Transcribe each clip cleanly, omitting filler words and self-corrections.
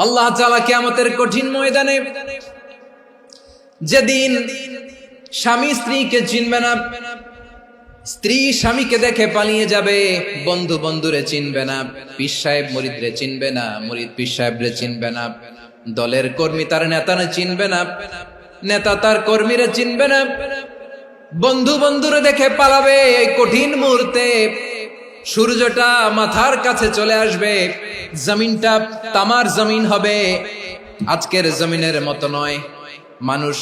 আল্লাহ তাআলা কিয়ামতের কঠিন ময়দানে যেদিন স্বামী স্ত্রীকে চিনবে না, স্ত্রী স্বামীকে দেখে পালিয়ে যাবে, বন্ধু বন্ধুরে চিনবে না, পীর সাহেব মুরিদরে চিনবে না, মুরিদ পীর সাহেবরে চিনবে না, দলের কর্মী তার নেতারে চিনবে না, নেতা তার কর্মীরে চিনবে না, বন্ধু বন্ধুরে দেখে পালাবে। এই কঠিন মুহূর্তে সূর্যটা মাথার কাছে চলে আসবে, জমিনটা তামার জমিন হবে, আজকের জমিনের মতো নয়। মানুষ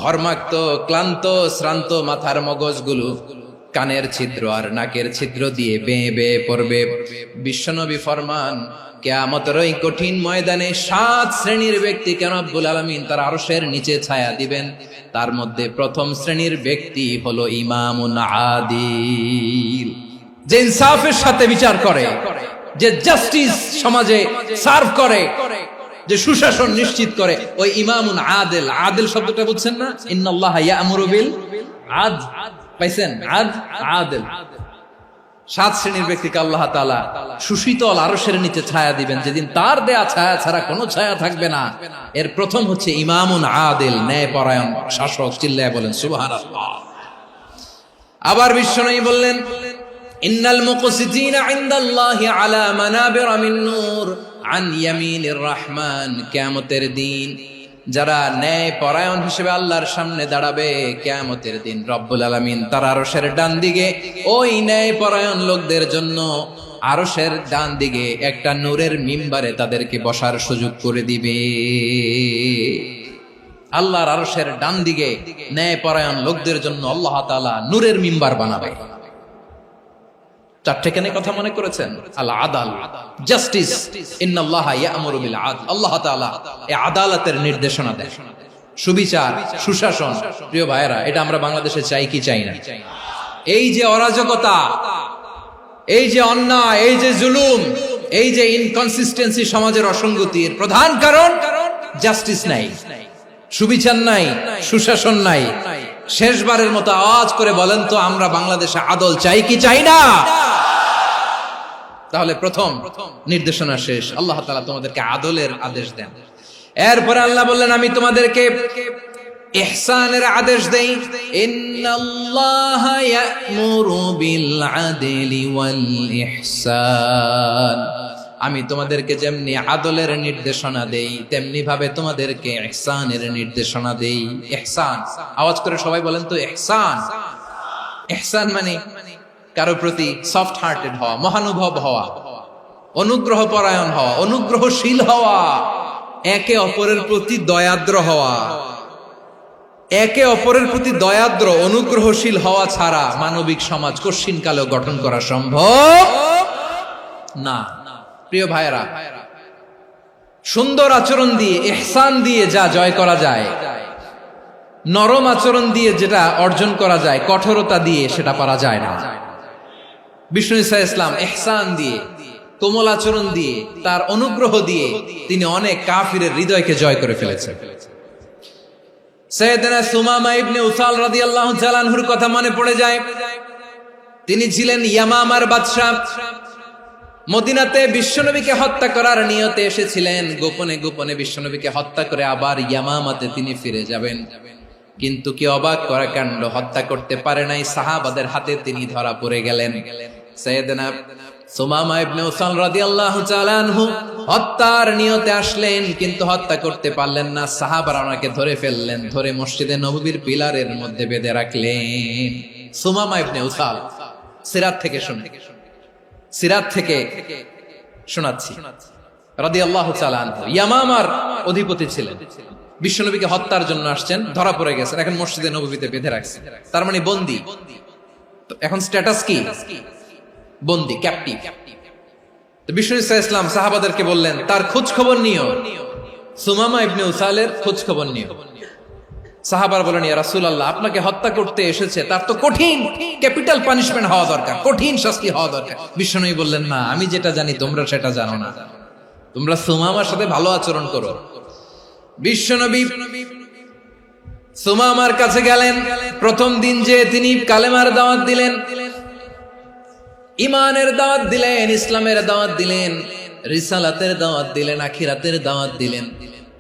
ঘর্মাক্ত, ক্লান্ত, শ্রান্ত মাথার মগজগুলো কানের ছিদ্র আর নাকের ছিদ্র দিয়ে বেয়ে বেয়ে পড়বে। বিশ্বনবী ফরমান, কিয়ামতের ওই কঠিন ময়দানে 7 শ্রেণীর ব্যক্তিকে রব্বুল আলামিন তার আরশের নিচে ছায়া দিবেন। তার মধ্যে প্রথম শ্রেণীর ব্যক্তি হলো ইমামুন আদিল, যে ইনসাফের সাথে বিচার করে, যে জাস্টিস সমাজে সার্ভ করে, যে সুশাসন নিশ্চিত করে, ওই ইমামুন আদিল। আদিল শব্দটা বুঝছেন না? ইন্নাল্লাহা ইয়া'মুরু বিল আদল, পাইছেন? আদিল। 7 শ্রেণীর ব্যক্তিকে আল্লাহ তাআলা সুশীতল আরশের নিচে ছায়া দিবেন, যেদিন তার দেয়া ছায়া ছাড়া কোনো ছায়া থাকবে না। এর প্রথম হচ্ছে ইমামুন আদিল, ন্যায়পরায়ণ শাসক। চিল্লায় বলেন সুবহানাল্লাহ। আবার বিশ্বনবী বললেন, ইন্নাল মুকসিতিনা ইনদাল্লাহি আলা মানাবিরা মিন নূর আন ইয়ামিনির রহমান। কিয়ামতের দিন যারা ন্যায় পরায়ণ হিসেবে আল্লাহর সামনে দাঁড়াবে, কিয়ামতের দিন রব্বুল আলামিন তার আরশের ডান দিকে ওই ন্যায় পরায়ণ লোকদের জন্য আরশের ডান দিকে একটা নূরের মিম্বারে তাদেরকে বসার সুযোগ করে দিবে। আল্লাহর আরশের ডান দিকে ন্যায় পরায়ণ লোকদের জন্য আল্লাহ তাআলা নূরের মিম্বার বানাবে। 4টে কেন কথা মনে করেছেন? আল আদাল, জাস্টিস। ইন্নাল্লাহা ইয়া'মুরু বিল আদল। আল্লাহ তাআলা এই আদালতের নির্দেশনা দেন, সুবিচার, সুশাসন। প্রিয় ভাইয়েরা, এটা আমরা বাংলাদেশে চাই কি চাই না? এই যে অরাজকতা, এই যে অন্যায়, এই যে জুলুম, এই যে ইনকনসিস্টেন্সি সমাজের অসঙ্গতির প্রধান কারণ জাস্টিস নাই, সুবিচার নাই, সুশাসন নাই। শেষবারের মতো আওয়াজ করে বলেন তো, আমরা বাংলাদেশে আদল চাই কি চাই না? তাহলে প্রথম নির্দেশনা শেষ, আল্লাহ তাআলা তোমাদেরকে আদলের আদেশ দেন। এরপরে আল্লাহ বললেন, আমি তোমাদেরকে ইহসানের আদেশ দেই। ইন্নাল্লাহা ইয়া'মুরু বিল আদলি ওয়াল ইহসান। আমি তোমাদেরকে যেমনি আদলের নির্দেশনা দেই, তেমনি ভাবে তোমাদেরকে ইহসানের নির্দেশনা দেই। ইহসান, আওয়াজ করে সবাই বলেন তো ইহসান। ইহসান মানে কারো প্রতি সফট হার্টেড হওয়া, মহানুভব হওয়া, অনুগ্রহ পরায়ণ হওয়া, অনুগ্রহশীল হওয়া, একে অপরের প্রতি দয়াদ্র হওয়া। একে অপরের প্রতি দয়াদ্র, অনুগ্রহশীল হওয়া ছাড়া মানবিক সমাজ কঠিন কালেও গঠন করা সম্ভব না। প্রিয় ভাইয়েরা, সুন্দর আচরণ দিয়ে, ইহসান দিয়ে যা জয় করা যায়, নরম আচরণ দিয়ে যেটা অর্জন করা যায়, কঠোরতা দিয়ে সেটা পারা যায় না। বিষ্ণু ঈসা ইসলাম ইহসান দিয়ে, কোমল আচরণ দিয়ে, তার অনুগ্রহ দিয়ে তিনি অনেক কাফিরের হৃদয়কে জয় করে ফেলেছেন। সাইয়েদনা সুমামা ইবনে উসাল রাদিয়াল্লাহু তাআলা আনহুর কথা মনে পড়ে যায়। তিনি ছিলেন ইয়ামামার বাদশা। মদিনাতে বিশ্বনবীকে হত্যা করার নিয়তে এসেছিলেন, গোপনে গোপনে বিশ্বনবীকে হত্যা করে আবার ইয়ামামাতে তিনি ফিরে যাবেন। কিন্তু কি অবাক করা কাণ্ড, হত্যা করতে পারে নাই, সাহাবাদের হাতে তিনি ধরা পড়ে গেলেন। সাইয়েদনা সুমামা ইবনে উসাল রাদিয়াল্লাহু তাআলা আনহু হত্যার নিয়তে আসলেন, কিন্তু হত্যা করতে পারলেন না। সাহাবারা ওনাকে ধরে ফেললেন, ধরে মসজিদে নববীর পিলারের মধ্যে বেঁধে রাখলেন। সুমামা ইবনে উসাল, সিরাত থেকে শুনে, সিরাত থেকে শোনাচ্ছি, রাদিয়াল্লাহু তাআলা আনহু ইয়ামামার অধিপতি ছিলেন। বিশ্বনবীকে হত্যার জন্য আসছেন, ধরা পড়ে গেছেন, এখন মসজিদে নববীতে বেঁধে রাখছেন। তার মানে বন্দী। এখন স্ট্যাটাস কি? বন্দী, ক্যাপটিভ। তো বিষ্ণু ঈসা ইসলাম সাহাবাদেরকে বললেন, তার খোঁজ খবর নিও, সুমামা ইবনে উসালের খোঁজ খবর নিও। সাহাবার বলেন, ইয়া রাসূলুল্লাহ, আপনাকে হত্যা করতে এসেছে, তার তো কঠিন ক্যাপিটাল পানিশমেন্ট হওয়া দরকার, কঠিন শাস্তি হওয়া দরকার। বিশ্বনবী বললেন, না, আমি যেটা জানি তোমরা সেটা জানো না, তোমরা সুমামার সাথে ভালো আচরণ করো। বিশ্বনবী সুমামার কাছে গেলেন। প্রথম দিন যে তিনি কালেমার দাওয়াত দিলেন, ইমানের দাওয়াত দিলেন, ইসলামের দাওয়াত দিলেন। রিসালাতের দাওয়াত দিলেন, আখিরাতের দাওয়াত দিলেন।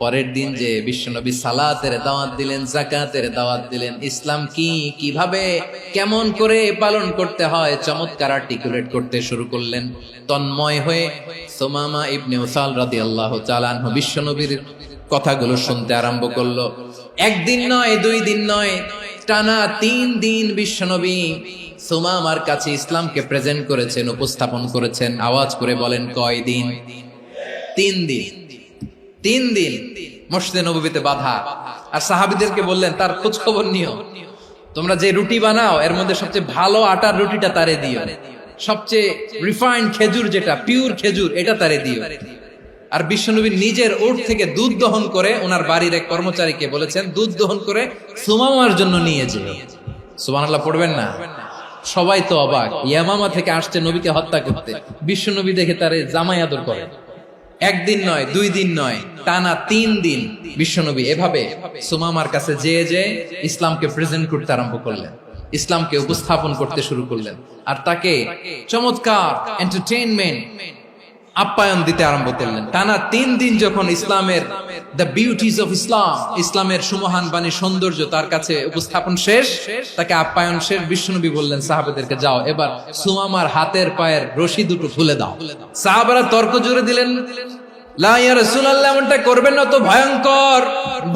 পরের দিন যে বিশ্বনবী সালাতের দাওয়াত দিলেন, যাকাতের দাওয়াত দিলেন, ইসলাম কি, কিভাবে, কেমন করে পালন করতে হয় চমৎকার আর্টিকুলেট করতে শুরু করলেন। তন্ময় হয়ে সুমামা ইবনে উসাল রাদিয়াল্লাহু তাআলা আনহু বিশ্বনবীর কথাগুলো শুনতে আরম্ভ করলো। একদিন নয়, 2 দিন নয়, টানা 3 দিন বিশ্বনবী সুমামার কাছে ইসলামকে প্রেজেন্ট করেছেন, উপস্থাপন করেছেন। আওয়াজ করে বলেন, কয় দিন? 3 দিন। 3 দিন মসজিদে নববীতে বাধা। আর সাহাবীদেরকে বললেন, তার খোঁজ খবর নিও, তোমরা যে রুটি বানাও এর মধ্যে সবচেয়ে ভালো আটার রুটিটা তারে দিও, সবচেয়ে রিফাইন্ড খেজুর, যেটা পিওর খেজুর, এটা তারে দিও। আর বিশ্বনবী নিজের ওট থেকে দুধ দহন করে ওনার বাড়ির এক কর্মচারীকে বলেছেন, দুধ দহন করে সুমামার জন্য নিয়ে যেও। সুবহানাল্লাহ পড়বেন না? সবাই তো অবাক, ইয়ামামা থেকে আসছে নবীকে হত্যা করতে, বিশ্বনবী দেখে তারে জামাই আদর করে। একদিন নয়, 2 দিন নয়, টানা 3 দিন বিশ্বনবী এভাবে সুমামার কাছে যেয়ে ইসলামকে প্রেজেন্ট করতে আরম্ভ করলেন, ইসলামকে উপস্থাপন করতে শুরু করলেন। আর তাকে চমৎকার এন্টারটেইনমেন্ট, আপ্যায়ন দিতে আরম্ভ করলেন। টানা 3 দিন যখন ইসলামের দ্য বিউটিজ অফ ইসলাম, ইসলামের সুমহান বাণী, সৌন্দর্য তার কাছে উপস্থাপন শেষ, তাকে আপ্যায়ন শেষ, বিশ্বনবী বললেন সাহাবাদেরকে, যাও এবার সুমামার হাতের পায়ের রশি দুটো খুলে দাও। সাহাবারা তর্ক জুড়ে দিলেন, লা ইয়া রাসূলুল্লাহ, এমনটা করবেন না, তো ভয়ঙ্কর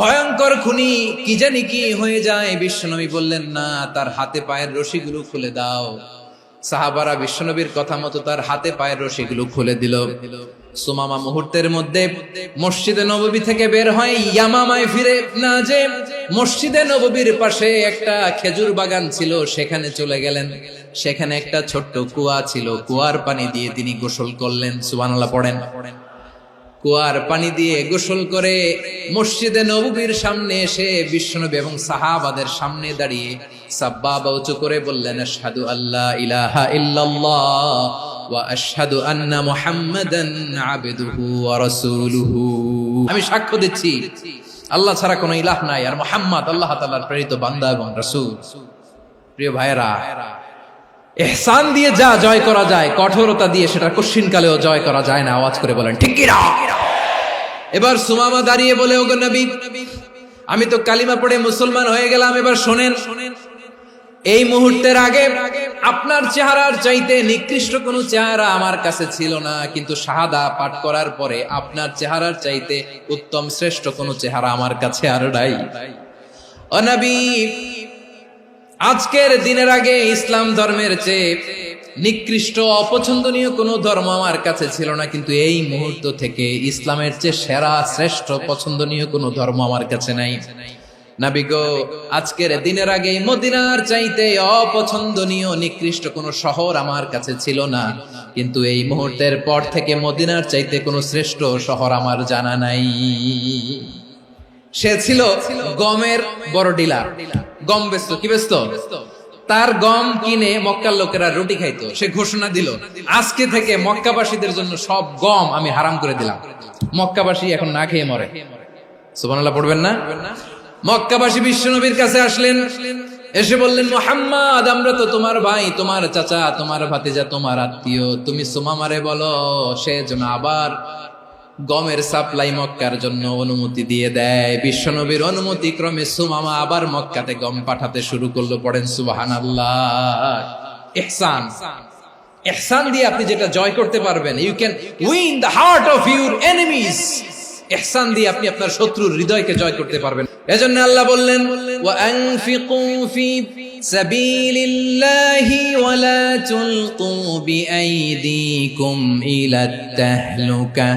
ভয়ঙ্কর খুনি, কি জানি কি হয়ে যায়। বিশ্বনবী বললেন, না, তার হাতে পায়ের রশিগুলো খুলে দাও। সাহাবারা বিশ্বনবীর কথা মতো তার হাতে পায়ের রশিগুলো খুলে দিল। সুমামা মুহূর্তের মধ্যে মসজিদে নববী থেকে বের হয়, ইয়ামামায় ফিরে না যে মসজিদে নববীর পাশে একটা খেজুর বাগান ছিল, সেখানে চলে গেলেন। সেখানে একটা ছোট্ট কুয়া ছিল, কুয়ার পানি দিয়ে তিনি গোসল করলেন। সুবহানাল্লাহ পড়েন। কুয়ার পানি দিয়ে গোসল করে মসজিদে নববীর সামনে এসে বিশ্বনবী এবং সাহাবাদের সামনে দাঁড়িয়ে সাব্বাবা উঁচু করে বললেন, আশহাদু আল্লা ইলাহা ইল্লাল্লাহ ওয়া আশহাদু আন্না মুহাম্মাদান আবদুহু ওয়া রাসূলুহু। আমি সাক্ষ্য দিচ্ছি আল্লাহ ছাড়া কোনো ইলাহ নাই, আর মুহাম্মদ আল্লাহ তাআলার প্রেরিত বান্দা এবং রাসূল। প্রিয় ভাইরা, ইহসান দিয়ে যা জয় করা যায়, কঠোরতা দিয়ে সেটা কঠিনকালেও জয় করা যায় না। আওয়াজ করে বলেন, ঠিক কি না? এবার সুমামা দাঁড়িয়ে বলে, ওগো নবী, আমি তো কালিমা পড়ে মুসলমান হয়ে গেলাম, এবার শোনেন, এই মুহূর্তের আগে আপনার চেহারার চাইতে নিকৃষ্ট কোনো চেহারা আমার কাছে ছিল না, কিন্তু শাহাদা পাঠ করার পরে আপনার চেহারার চাইতে উত্তম শ্রেষ্ঠ কোনো চেহারা আমার কাছে আর নাই। ও নবী, আজকের দিনের আগে ইসলাম ধর্মের চেয়ে নিকৃষ্ট অপছন্দনীয় কোনো ধর্ম আমার কাছে ছিল না, কিন্তু এই মুহূর্ত থেকে ইসলামের চেয়ে সেরা শ্রেষ্ঠ পছন্দনীয় কোনো ধর্ম আমার কাছে নাই। নবী গো, আজকের দিনের আগে মদিনার চাইতে অপছন্দনীয় নিকৃষ্ট কোনো শহর আমার কাছে ছিল না, কিন্তু এই মুহূর্তের পর থেকে মদিনার চাইতে কোনো শ্রেষ্ঠ শহর আমার জানা নাই। সে ছিল গমের বড় ডিলার, গম বেচতো। কি বেচতো? তার গম কিনে মক্কার লোকেরা রুটি খাইতো। সে ঘোষণা দিল, আজকে থেকে মক্কাবাসীদের জন্য সব গম আমি হারাম করে দিলাম, মক্কাবাসী এখন না খেয়ে মরে। সুবহানাল্লাহ পড়বেন না? মক্কাবাসী বিশ্বনবীর কাছে আসলেন, এসে বললেন, মুহাম্মদ, আমরা তো তোমার ভাই, তোমার চাচা, তোমার ভাতিজা, তোমার আত্মীয়, তুমি সুমামারে বলো সে যেন আবার গমের সাপ্লাই মক্কার জন্য অনুমতি দিয়ে দেয়। বিশ্বনবীর অনুমতি ক্রমে সুমামা আবার মক্কাতে গম পাঠাতে শুরু করলো। পড়েন সুবহানাল্লাহ। ইহসান, ইহসান দিয়ে আপনি যেটা জয় করতে পারবেন, you can win the heart of your enemies. ইহসান দিয়ে আপনি আপনার শত্রুর হৃদয়কে জয় করতে পারবেন। এজন্য আল্লাহ বললেন, ওয়া আনফিকু ফি সাবিলিল্লাহি ওয়া লা তুলকু বিআইদিকুম ইলাত তাহলুকা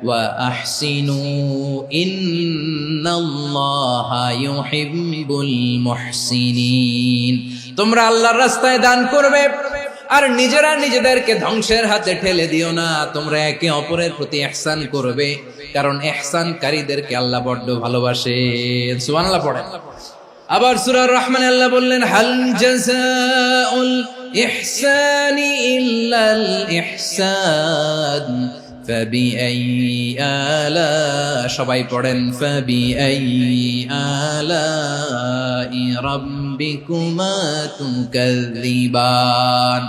ওয়া আহসিনু ইন্নাল্লাহা ইউহিব্বুল মুহসিনিন। তোমরা আল্লাহর রাস্তায় দান করবে আর নিজেরা নিজেদেরকে ধ্বংসের হাতে ঠেলে দিও না। তোমরা একে অপরের প্রতি ইহসান করবে, কারণ ইহসানকারীদেরকে আল্লাহ বড্ড ভালোবাসেন। সুবহানাল্লাহ পড়েন। আবার সূরা রহমানে আল্লাহ বললেন, হাল জাযাউল ইহসানি ইল্লাল ইহসান ফাবিআইয়ি আলা, সবাই পড়েন ফাবিআইয়ি আলাই রাব্বিকুমা তুকাযযিবান।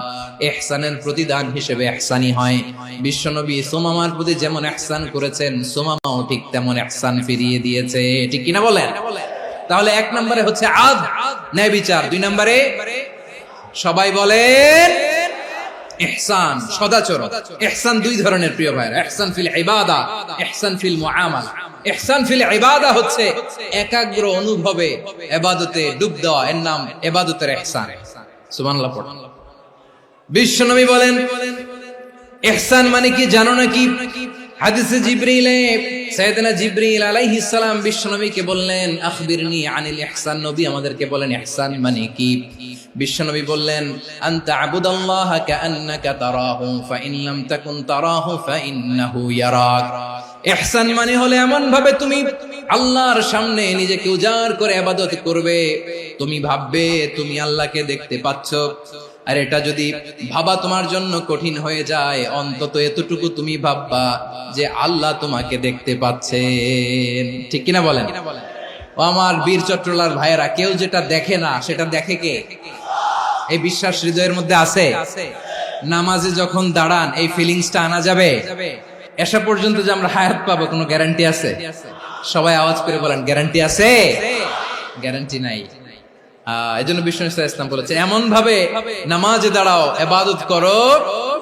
ইহসানের প্রতিদান হিসেবে ইহসানি হয়। বিশ্বনবী সুমামার প্রতি যেমন ইহসান করেছেন, সুমামাও ঠিক তেমন ইহসান ফিরিয়ে দিয়েছে। ঠিক কিনা বলেন? তাহলে এক নম্বরে হচ্ছে আদ, ন্যায় বিচার। দুই নম্বরে সবাই বলেন ইহসান, সদাচরণ। ইহসান দুই ধরনের প্রিয় ভাইরা, ইহসান ফিল ইবাদা, ইহসান ফিল মুআমালা। ইহসান ফিল ইবাদা হচ্ছে একাগ্র অনুভবে ইবাদতে ডুব দেওয়া, এর নাম ইবাদতের ইহসান। সুবহানাল্লাহ পড়ুন। বিশ্বনবী বলেন ইহসান মানে কি জানো নাকি? হাদিসে জিবরিলে সাইয়েদনা জিবরিল আলাইহিস সালাম বিশ্বনবীকে বললেন আখবিরনি আনিল ইহসান। নবী আমাদেরকে বলেন ইহসান মানে কি? বিশ্বনবী বললেন আনতা আবুদাল্লাহ কাআন্নাকা তারাহু ফাইন লাম তাকুন তারাহু ফাইন্নাহু ইয়ারাক। ইহসান মানে হলো এমন ভাবে তুমি আল্লাহর সামনে নিজেকে উজাড় করে ইবাদত করবে, তুমি ভাববে তুমি আল্লাহকে দেখতে পাচ্ছ। আর এটা যদি ভাবা তোমার জন্য কঠিন হয়ে যায়, অন্তত এতটুকু তুমি ভাববা যে আল্লাহ তোমাকে দেখতে পাচ্ছেন। ঠিক কিনা বলেন? ও আমার বীর চট্টলার ভাইয়েরা, কেউ যেটা দেখে না সেটা দেখে কে? এই বিশ্বাস হৃদয়ের মধ্যে আছে? নামাজে যখন দাঁড়ান এই ফিলিংসটা আনা যাবে? এসা পর্যন্ত যে আমরা হায়াত পাবো কোনো গ্যারান্টি আছে? সবাই আওয়াজ করে বলেন গ্যারান্টি আছে? গ্যারান্টি নাই। এজন্য বিষ্ণু ইসলাম বলেছে এমন ভাবে নামাজে দাঁড়াও, ইবাদত করো,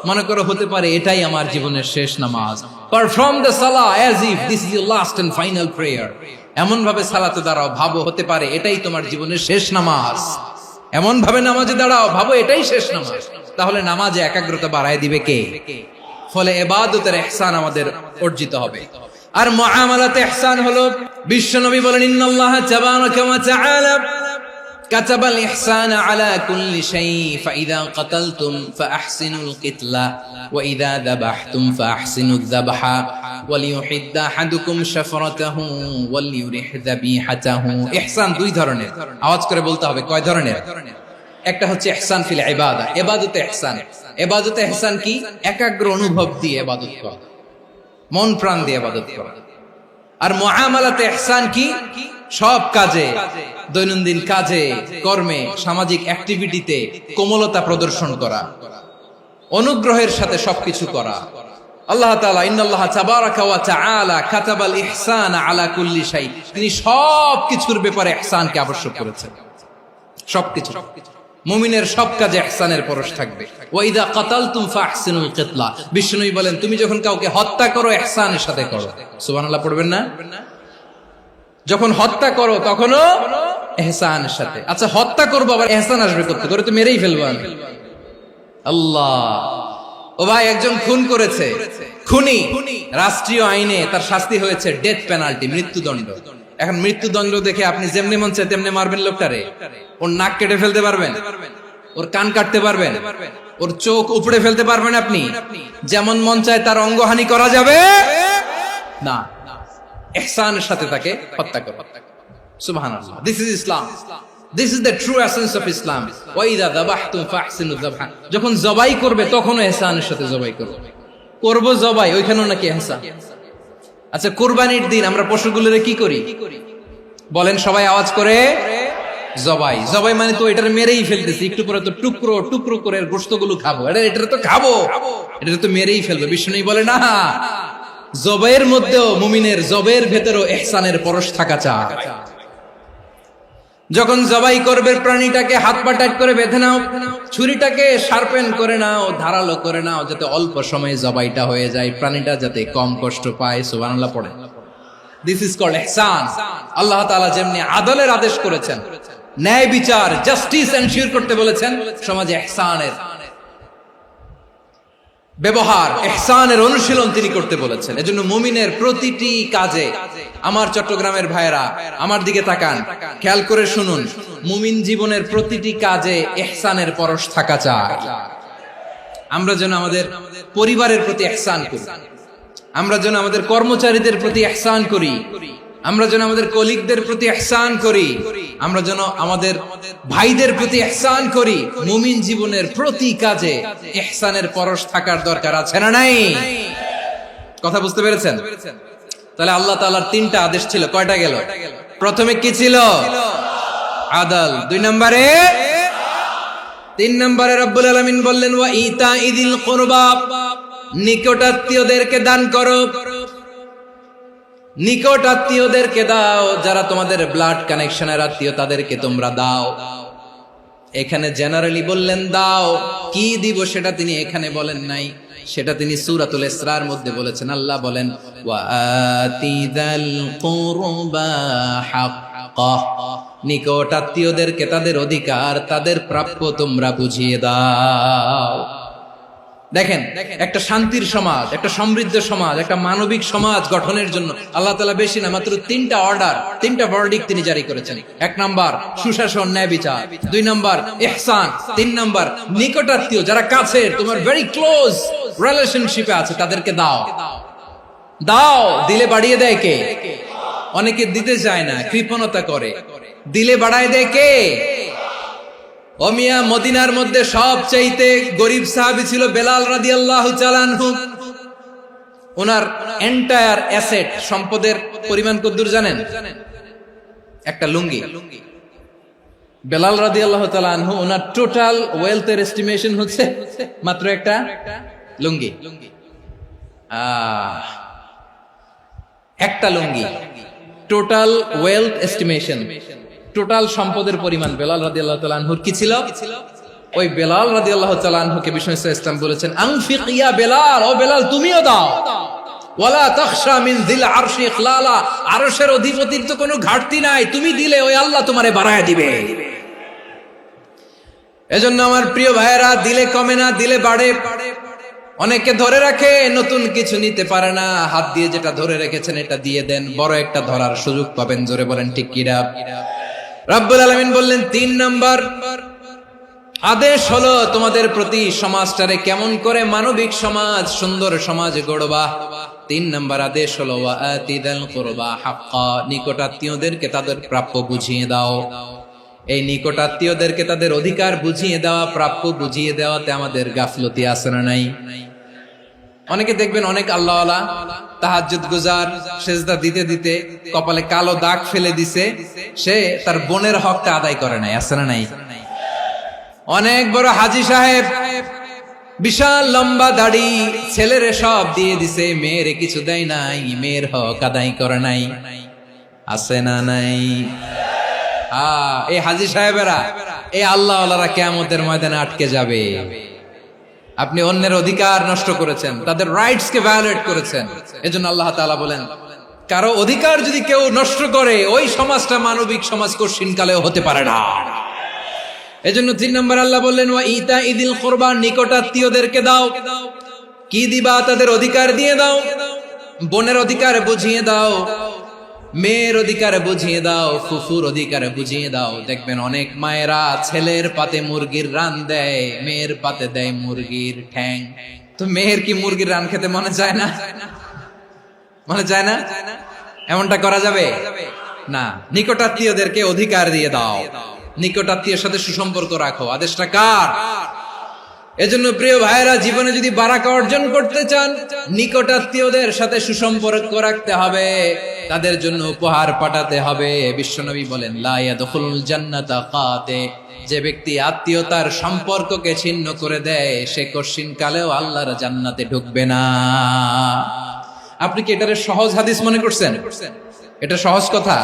মনে করো হতে পারে এটাই আমার জীবনের শেষ নামাজ। পারফর্ম দ্য সালাহ as if this is your last and final prayer. এমন ভাবে সালাতে দাঁড়াও, ভাবো হতে পারে এটাই তোমার জীবনের শেষ নামাজ। এমন ভাবে নামাজে দাঁড়াও, ভাবো এটাই শেষ নামাজ। তাহলে নামাজে একাগ্রতা বাড়ায় দিবে কে? ফলে ইবাদতের ইহসান আমাদের অর্জিত হবে। আর মুআমালাতে ইহসান হলো, বিশ্বনবী বলেন ইন্নাল্লাহ তাবারাকা ওয়া তাআলা كتب الإحسان على كل شيء فإذا قتلتم فأحسنوا القتلة وإذا ذبحتم فأحسنوا الذبح وليحد أحدكم شفرته وليرح ذبيحته। ইহসান দুই ধরনের, আওয়াজ করে বলতে হবে কয় ধরনের? একটা হচ্ছে ইহসান ফিল ইবাদা, ইবাদতে ইহসান। ইবাদতে ইহসান কি? একাগ্র অনুভব দিয়ে ইবাদত করা, মন প্রাণ দিয়ে ইবাদত করা। আর মুআমালাতে ইহসান কি? সব কাজে, দৈনন্দিন কাজে, কর্মে, সামাজিক অ্যাক্টিভিটিতে কোমলতা প্রদর্শন করা, অনুগ্রহের সাথে সবকিছু করা। আল্লাহ তাআলা ইন্নাল্লাহ তাবারাকা ওয়া তাআলা কাতাবাল ইহসানা আলা কুল্লি শাই, তিনি সবকিছুর ব্যাপারে ইহসানকে আবশ্যক করেছেন। সবকিছু, মুমিনের সব কাজে ইহসানের পরশ থাকবে। ওয়া ইযা কাতালতুম ফাহসিনুল কিতলা, বিষ্ণুই বলেন তুমি যখন কাউকে হত্যা করো ইহসানের সাথে করো। সুবহানাল্লাহ পড়বেন না? যখন হত্যা করো তখনও ইহসানের সাথে। আচ্ছা হত্যা করবো আবার ইহসান আসবে করতে, করে তো মেরেই ফেলবো আমি। আল্লাহ, ও ভাই একজন খুন করেছে, খুনি, রাষ্ট্রীয় আইনে তার শাস্তি হয়েছে ডেথ পেনাল্টি, মৃত্যুদণ্ড। এখন মৃত্যুদণ্ড দেখে আপনি যেমনি মন চায় তেমনি মারবেন লোকটারে? ওর নাক কেটে ফেলতে পারবেন? ওর কান কাটতে পারবেন? ওর চোখ উপড়ে ফেলতে পারবেন আপনি? যেমন মন চায় তার অঙ্গহানি করা যাবে না। ইহসানের সাথে তাকে হত্যা করো। সুবহানাল্লাহ, this is Islam, this is the true essence of Islam. ওয়া ইযা যাবাহতুম ফাহসিনু যাবহা, যখন জবাই করবে তখনও ইহসানের সাথে জবাই করো। করব জবাই, ওইখানেও নাকি ইহসান। আচ্ছা কুরবানির দিন আমরা পশুগুলোরে কি করি বলেন সবাই আওয়াজ করে? জবাই। জবাই মানে তো এটার মেরেই ফেলতেছি, একটু পরে তো টুকরো টুকরো করে গোশতগুলো খাবো, এটা তো খাবো, এটা তো মেরেই ফেলবে। বিষ্ণু বলে না, জবের মধ্যেও মুমিনের জবের ভেতরেও ইহসানের পরশ থাকা চাই। যখন জবাই করবে প্রাণীটাকে হাত পা টাইট করে বেঁধে নাও, ছুরিটাকে শার্পেন করে নাও, ধারালো করে নাও, যাতে অল্প সময়ে জবাইটা হয়ে যায়, প্রাণীটা যাতে কম কষ্ট পায়। সুবহানাল্লাহ পড়ে। দিস ইজ কল্ড ইহসান। আল্লাহ তাআলা যেমনি আদলের আদেশ করেছেন, ন্যায় বিচার, জাস্টিস এনশিওর করতে বলেছেন, সমাজে ইহসানের ব্যবহার, ইহসানের অনুশীলন তিনি করতে বলেছেন। এজন্য মুমিনের প্রতিটি কাজে, আমার চট্টগ্রামের ভাইয়েরা আমার দিকে তাকান, খেয়াল করে শুনুন, মুমিন জীবনের প্রতিটি কাজে ইহসানের পরশ থাকা চাই। আমরা যেন আমাদের পরিবারের প্রতি ইহসান করি, আমরা যেন আমাদের কর্মচারীদের প্রতি ইহসান করি, আমরা যেন আমাদের কলিগদের প্রতি ইহসান করি, আমরা যেন আমাদের ভাইদের প্রতি ইহসান করি। মুমিন জীবনের প্রতি কাজে ইহসানের পরশ থাকার দরকার আছে না নাই? কথা বুঝতে পেরেছেন? তাহলে আল্লাহ তাআলার তিনটা আদেশ ছিল, কয়টা গেল? প্রথমে কি ছিল? আদল। 2 নম্বরে, 3 নম্বরে রব্বুল আলামিন বললেন ওয়া ইতাইযিল কুরবা, নিকটাত্মীয়দেরকে দান করো। নিকট আত্মীয়দেরকে দাও, যারা তোমাদের ব্লাড কানেকশনের আত্মীয় তাদেরকে তোমরা দাও। এখানে জেনারেলি বললেন দাও, কি দিব সেটা তিনি এখানে বলেন নাই, সেটা তিনি সূরাতুল ইসরার মধ্যে বলেছেন। আল্লাহ বলেন ওয়া আতিযাল কুরবা হাক্কাহ, নিকট আত্মীয়দেরকে তাদের অধিকার, তাদের প্রাপ্য তোমরা বুঝিয়ে দাও। দেখেন, একটা শান্তির সমাজ, একটা সমৃদ্ধ সমাজ, একটা মানবিক সমাজ গঠনের জন্য আল্লাহ তাআলা বেশি না, মাত্র 3টা অর্ডার, 3টা ভার্ডিক্ট তিনি জারি করেছেন। 1 নাম্বার সুশাসন, ন্যায় বিচার। 2 নাম্বার ইহসান। 3 নাম্বার নিকটাত্মীয়, যারা কাছের, তোমার ভেরি ক্লোজ রিলেশনশিপে আছে, তাদেরকে দাও। দাও, দিলে বাড়িয়ে দেয় কে? অনেকে দিতে চায় না, কৃপণতা করে। দিলে বাড়ায় দেয় কে? ও মিয়া, মদিনার মধ্যে সবচাইতে গরিব সাহাবী ছিল বেলাল রাদিয়াল্লাহু তাআলা আনহু। ওনার এন্টায়ার অ্যাসেট, সম্পদের পরিমাণ কতদূর জানেন? একটা লুঙ্গি। বেলাল রাদিয়াল্লাহু তাআলা আনহু, ওনার টোটাল ওয়েলথের এস্টিমেশন হচ্ছে মাত্র একটা লুঙ্গি। একটা লুঙ্গি, টোটাল ওয়েলথ এস্টিমেশন, টোটাল সম্পদের পরিমাণ বেলাল রাদিয়াল্লাহু তাআলা আনহুর কি ছিল? ওই বেলাল রাদিয়াল্লাহু তাআলা আনহুকে বিষ্ণু ইসলাম বলেছেন আনফিক ইয়া বেলাল, ও বেলাল তুমিও দাও। ওয়ালা তাখশা মিন যিল আরশি ইখলালা, আরশের অধিপতির তো কোনো ঘাটতি নাই, তুমি দিলে ওই আল্লাহ তোমারে বাড়ায় দিবে। এজন্য আমার প্রিয় ভাইয়েরা, দিলে কমে না, দিলে বাড়ে। অনেকে ধরে রাখে, নতুন কিছু নিতে পারে না, হাত দিয়ে যেটা ধরে রেখেছেন এটা দিয়ে দেন, বড় একটা ধরার সুযোগ পাবেন। জোরে বলেন ঠিক কিনা? রব্বুল আলামিন বললেন 3 নাম্বার আদেশ হলো তোমাদের প্রতি সমাজটারে কেমন করে মানবিক সমাজ, সুন্দর সমাজ গড়বা। 3 নাম্বার আদেশ হলো ওয়া আতিযাল কুরবা হাক্কা, নিকটাত্মীয়দেরকে তাদের প্রাপ্য বুঝিয়ে দাও। এই নিকটাত্মীয়দেরকে তাদের অধিকার বুঝিয়ে দেওয়া, প্রাপ্য বুঝিয়ে দেওয়াতে আমাদের গাফলতি আছে না নাই? অনেকে দেখবেন অনেক আল্লাহওয়ালা, তাহাজ্জুদ গুজার, সেজদা দিতে দিতে কপালে কালো দাগ ফেলে দিছে, সে তার বোনের হকটা আদায় করে নাই, আছে না নাই? অনেক বড় হাজী সাহেব, বিশাল লম্বা দাড়ি, ছেলেরে সব দিয়ে দিছে, মেয়েরে কিছু দেয় নাই, মেয়ের হক আদায় করে নাই, আছে না নাই? এই হাজী সাহেবেরা, এই আল্লাহওয়ালারা কিয়ামতের ময়দানে আটকে যাবে। আপনি অন্যের অধিকার নষ্ট করেছেন, তাদের রাইটস কে ভায়োলেট করেছেন। এজন্য আল্লাহ তাআলা বলেন, কারো অধিকার যদি কেউ নষ্ট করে, ওই সমাজটা মানবিক সমাজ কঠিনকালেও হতে পারে না। এজন্য 3 নম্বর আল্লাহ বললেন ওয়া ইতাইযিল কুরবা, নিকটাত্মীয়দেরকে দাও। কি দিবা? তাদের অধিকার দিয়ে দাও। বোনের অধিকার বুঝিয়ে দাও, মেয়ের অধিকার বুঝিয়ে দাও, ফুফুর অধিকার বুঝিয়ে দাও। দেখবেন অনেক মায়েরা ছেলের পাতে মুরগির রান দেয়, মেয়ের পাতে দেয় মুরগির ঠ্যাং। তো মেয়ের কি মুরগির রান খেতে মনে চায় না? মনে চায় না? এমনটা করা যাবে না। নিকটাত্মীয়দেরকে অধিকার দিয়ে দাও, নিকটাত্মীয়ের সাথে সুসম্পর্ক রাখো। আদেশটা কার? এজন্য প্রিয় ভাইয়েরা, জীবনে যদি বারাকা অর্জন করতে চান, নিকটাত্মীয়দের সাথে সুসম্পর্ক রাখতে হবে, তাদের জন্য উপহার পাঠাতে হবে। বিশ্বনবী বলেন লা ইয়াদখুলুল জান্নাতা কাতে, যে ব্যক্তি আত্মীয়তার সম্পর্ককে ছিন্ন করে দেয়, সে কঠিন কালেও আল্লাহর জান্নাতে ঢুকবে না। আপনি কি এটারে সহজ হাদিস মনে করছেন? এটা সহজ কথা?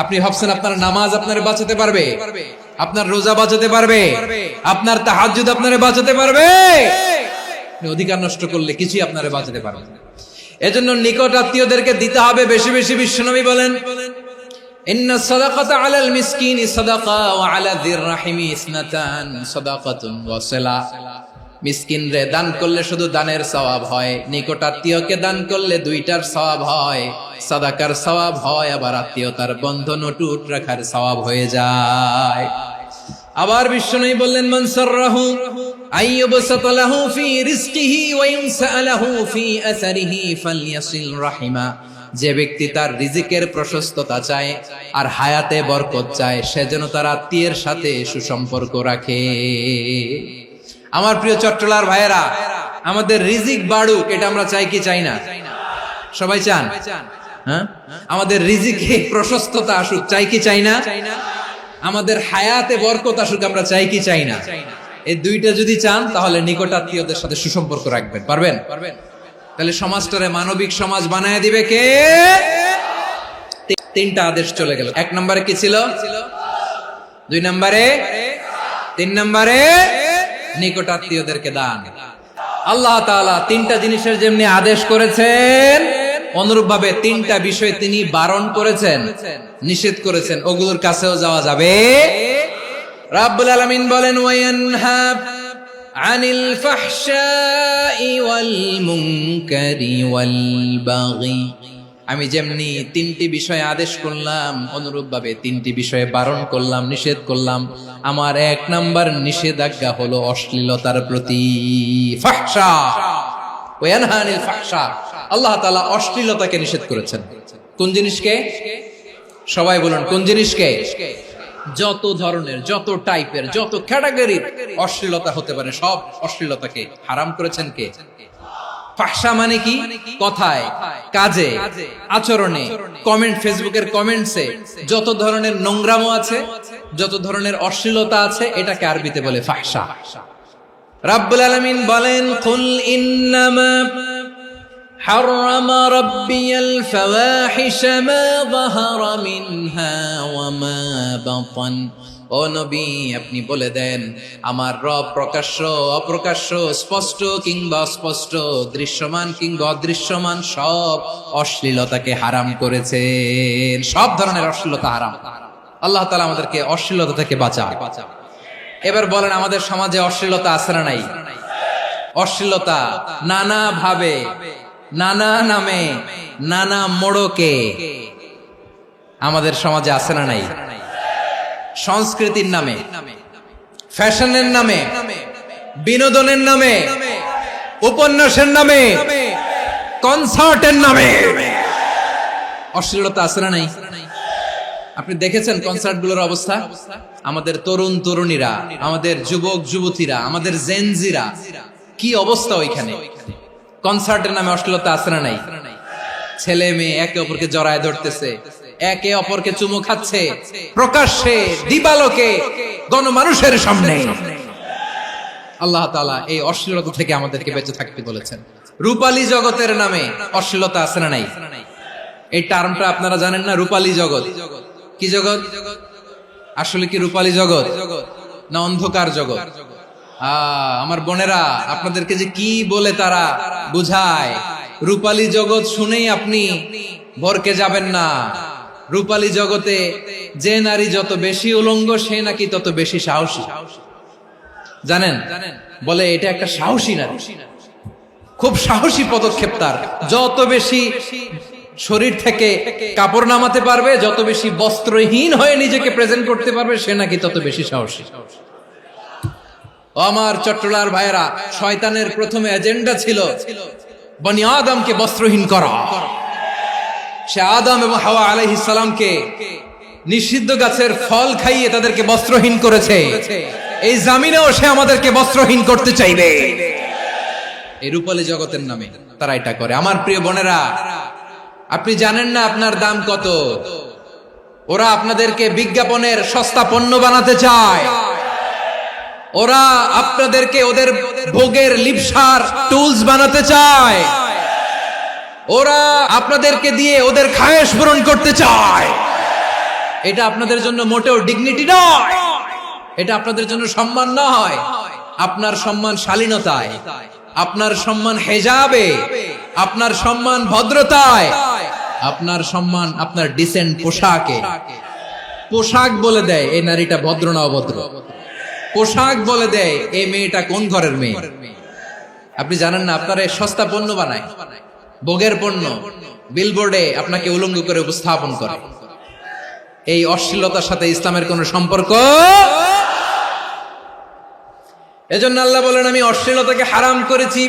আপনি ভাবছেন আপনার নামাজ আপনারে বাঁচাতে পারবে, আপনার রোজা বাঁচাতে পারবে, আপনার তাহাজ্জুদ আপনারে বাঁচাতে পারবে? অধিকার নষ্ট করলে কিছুই আপনারে বাঁচাতে পারবে না। এজন্য নিকট আত্মীয়দেরকে দিতে হবে বেশি বেশি। বিশ্বনবী বলেন ইন্না সাদাকাতা আলাল মিসকিনি সাদাকা ওয়া আলা যির রাহিমি ইসনাতান সাদাকাতুন ওয়া সিলা। মিসকিন রে দান করলে শুধু দানের সওয়াব হয়, নিকট আত্মীয়কে দান করলে 2টার সওয়াব হয়, সাদাকার সওয়াব হয়, আবার আত্মীয়তার বন্ধন অটুট রাখার সওয়াব হয়ে যায়। আবার বিশ্বনবী বললেন মান সাররাহু আইয়ুবসাতা লাহু ফি রিজকিহি ওয়া ইনসালাহু ফি আসারিহি ফালইয়াসিল রাহিমা। যে ব্যক্তি তার রিজিকের প্রশস্ততা চায় আর হায়াতে বরকত চায়, সে যেন তার আত্মীয়ের সাথে সুসম্পর্ক রাখে। আমার প্রিয় চট্টলার ভাইয়েরা, আমাদের রিজিক বাড়ুক, এটা আমরা চাই কি চাই না? সবাই চান? হ্যাঁ, আমাদের রিজিকে প্রশস্ততা আসুক, চাই কি চাই না? আমাদের হায়াতে বরকত আসুক, আমরা চাই কি চাই না? এই দুইটা যদি চান তাহলে নিকটাত্মীয়দের সাথে সুসম্পর্ক রাখবেন। পারবেন? তাহলে সমাজটারে মানবিক সমাজ বানায় দিবে কে? তিনটা আদেশ চলে গেল। 1 নম্বরে কি ছিল? 2 নম্বরে, 3 নম্বরে নিকটাত্মীয়দেরকে দান। আল্লাহ তাআলা তিনটা জিনিসের যেমনি আদেশ করেছেন, অনুরূপ ভাবে তিনটা বিষয় তিনি বারণ করেছেন, নিষেধ করেছেন, ওগুলোর কাছেও যাওয়া যাবে। রাব্বুল আলামিন বলেন, ওয়ায়ানহা আনিল ফাহশাই ওয়াল মুনকারি ওয়াল বাগি। আমি যেমনি তিনটি বিষয়ে আদেশ করলাম, অনুরূপ ভাবে তিনটি বিষয়ে বারণ করলাম, নিষেধ করলাম। আমার 1 নাম্বার নিষেধাজ্ঞা হলো অশ্লীলতার প্রতি। ফাহশা, ওয়ায়ানহা আনিল ফাহশা, আল্লাহ তাআলা অশ্লীলতাকে নিষেধ করেছেন। কোন জিনিসকে? সবাই বলুন, কোন জিনিসকে? যত ধরনের, যত টাইপের, যত ক্যাটাগরির অশ্লীলতা হতে পারে, সব অশ্লীলতাকে হারাম করেছেন কে? ফাহশা মানে কি? কথায়, কাজে, আচরণে, কমেন্ট, ফেসবুকের কমেন্টসে যত ধরনের নোংরামো আছে, যত ধরনের অশ্লীলতা আছে, এটাকে আরবিতে বলে ফাহশা। রাব্বুল আলামিন বলেন, কুল ইন্নামা حرم ربي الفواحش ما ظهر منها وما بطن। ও নবী, আপনি বলে দেন, আমার রব প্রকাশ্য, অপ্রকাশ্য, স্পষ্ট কিংবা অস্পষ্ট, দৃশ্যমান কিংবা অদৃশ্যমান সব অশ্লীলতাকে হারাম করেছেন। সব ধরনের অশ্লীলতা হারাম। আল্লাহ তাআলা আমাদেরকে অশ্লীলতা থেকে বাঁচান। এবার বলেন, আমাদের সমাজে অশ্লীলতা আছে না নাই? অশ্লীলতা নানা ভাবে, নানা নামে, নানা মোড়কে আমাদের সমাজে আছে না নাই? সংস্কৃতির নামে, ফ্যাশনের নামে, বিনোদনের নামে, উপন্যাসের নামে, কনসার্টের নামে অশ্লীলতা আছে না নাই? আপনি দেখেছেন কনসার্টগুলোর অবস্থা? আমাদের তরুণ তরুণীরা, আমাদের যুবক যুবতীরা, আমাদের জেনজিরা, কি অবস্থা ওইখানে? কনসার্টের নামে অশ্লীলতা আছে না নাই? ছেলে মেয়ে একে অপরকে জড়ায় ধরতেছে, একে অপরকে চুমু খাচ্ছে, প্রকাশ্যে, দিবালোকে, গণমানুষের সামনে। আল্লাহ তাআলা এই অশ্লীলতা থেকে আমাদেরকে বেঁচে থাকতে বলেছেন। রূপালী জগতের নামে অশ্লীলতা আছে না নাই? এই টার্মটা আপনারা জানেন না? রূপালী জগৎ কি জগৎ? আসলে কি রূপালী জগৎ না অন্ধকার জগৎ? আমার বোনেরা, আপনাদেরকে যে কি বলে তারা বুঝায়, রূপালী জগৎ শুনেই আপনি ভরকে যাবেন না। রূপালী জগতে যে নারী যত বেশি উলঙ্গ, সে নাকি তত বেশি সাহসী। জানেন? বলে এটা একটা সাহসী নারী, খুব সাহসী পদক্ষেপ তার। যত বেশি শরীর থেকে কাপড় নামাতে পারবে, যত বেশি বস্ত্রহীন হয়ে নিজেকে প্রেজেন্ট করতে পারবে, সে নাকি তত বেশি সাহসী। আমার চট্টলার ভাইয়েরা, শয়তানের প্রথমে এজেন্ডা ছিল বনি আদমকে বস্ত্রহীন করা। সে আদম এবং হাওয়া আলাইহিস সালামকে নিষিদ্ধ গাছের ফল খাইয়ে তাদেরকে বস্ত্রহীন করেছে। এই জামিনেও সে আমাদেরকে বস্ত্রহীন করতে চাইবে। এই রূপালী জগতের নামে তারা এটা করে। আমার প্রিয় বোনেরা, আপনি জানেন না আপনার দাম কত? ওরা আপনাদেরকে বিজ্ঞাপনের সস্তা পণ্য বানাতে চায়। ওরা আপনাদেরকে ওদের ভোগের লিপসার টুলস বানাতে চায়। ওরা আপনাদেরকে দিয়ে ওদের খায়েশ পূরণ করতে চায়। এটা আপনাদের জন্য মোটেও ডিগনিটি নয়, এটা আপনাদের জন্য সম্মান নয়। আপনার সম্মান শালীনতায়, আপনার সম্মান হেজাবে, আপনার সম্মান ভদ্রতায়, আপনার সম্মান আপনার ডিসেন্ট পোশাকে। পোশাক বলে দেয় এই নারীটা ভদ্র না অভদ্র। পোশাক বলে দেয় এই মেয়েটা কোন ঘরের মেয়ে। আপনি জানেন না, আপনারা সস্তা পণ্য বানায়, ভোগের পণ্য, বিলবোর্ডে আপনাকে উলঙ্গ করে উপস্থাপন করে। এই অশ্লীলতার সাথে ইসলামের কোন সম্পর্ক। এজন্য আল্লাহ বলেন, আমি অশ্লীলতাকে হারাম করেছি।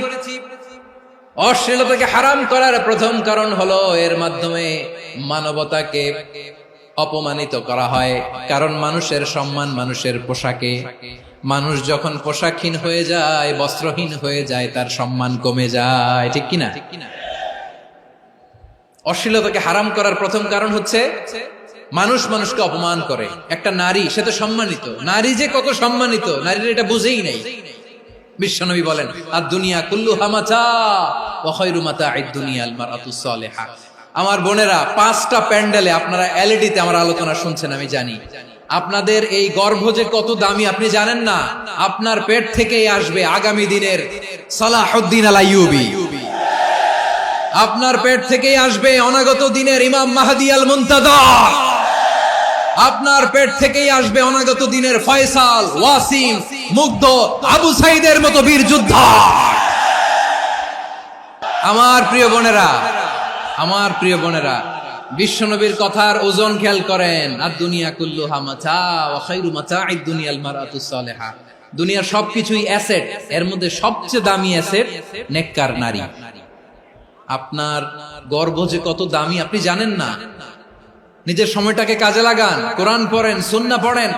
অশ্লীলতাকে হারাম করার প্রথম কারণ হলো এর মাধ্যমে মানবতাকে অপমানিত করা হয়। কারণ মানুষের সম্মান মানুষের পোশাকে। মানুষ যখন পোশাকহীন হয়ে যায়, বস্ত্রহীন হয়ে যায়, তার সম্মান কমে যায়। ঠিক কিনা? অশ্লীলতাকে হারাম করার প্রথম কারণ হচ্ছে মানুষ মানুষকে অপমান করে। একটা নারী, সে তো সম্মানিত, নারী যে কত সম্মানিত নারীর এটা বুঝেই নাই। বিশ্বনবী বলেন আর দুনিয়া কুল্লুহা মাতা ওয়া খায়রু মাতা'আদ দুনিয়া আল মারআতুস সালিহা। আমার বোনেরা, 5টা প্যান্ডেলে আপনারা এলইডিতে আমার আলোচনা শুনছেন, আমি জানি। আপনাদের এই গর্ভ যে কত দামি আপনি জানেন না। আপনার পেট থেকেই আসবে আগামী দিনের সালাহুদ্দিন আল আইয়ুবী, আপনার পেট থেকেই আসবে অনাগত দিনের ইমাম মাহদী আল মুনতাযর, আপনার পেট থেকেই আসবে অনাগত দিনের ফয়সাল, ওয়াসিম, মুগ্ধ, আবু সাইদের মতো বীর যোদ্ধা। আমার প্রিয় বোনেরা, আমার প্রিয় বোনেরা, বিশ্বনবীর কথার ওজন খেয়াল করেন। আর দুনিয়া কুল্লুহা মাতা ওয়া খায়রু মাতা'আদ দুনিয়া আল মারআতুস সালিহা। দুনিয়ার সবকিছুই অ্যাসেট, এর মধ্যে সবচেয়ে দামি অ্যাসেট নেককার নারী। আপনার গর্ভ যে কত দামি আপনি জানেন না। নিজের সময়টাকে কাজে লাগান, কোরআন পড়েন, সুন্নাহ পড়েন।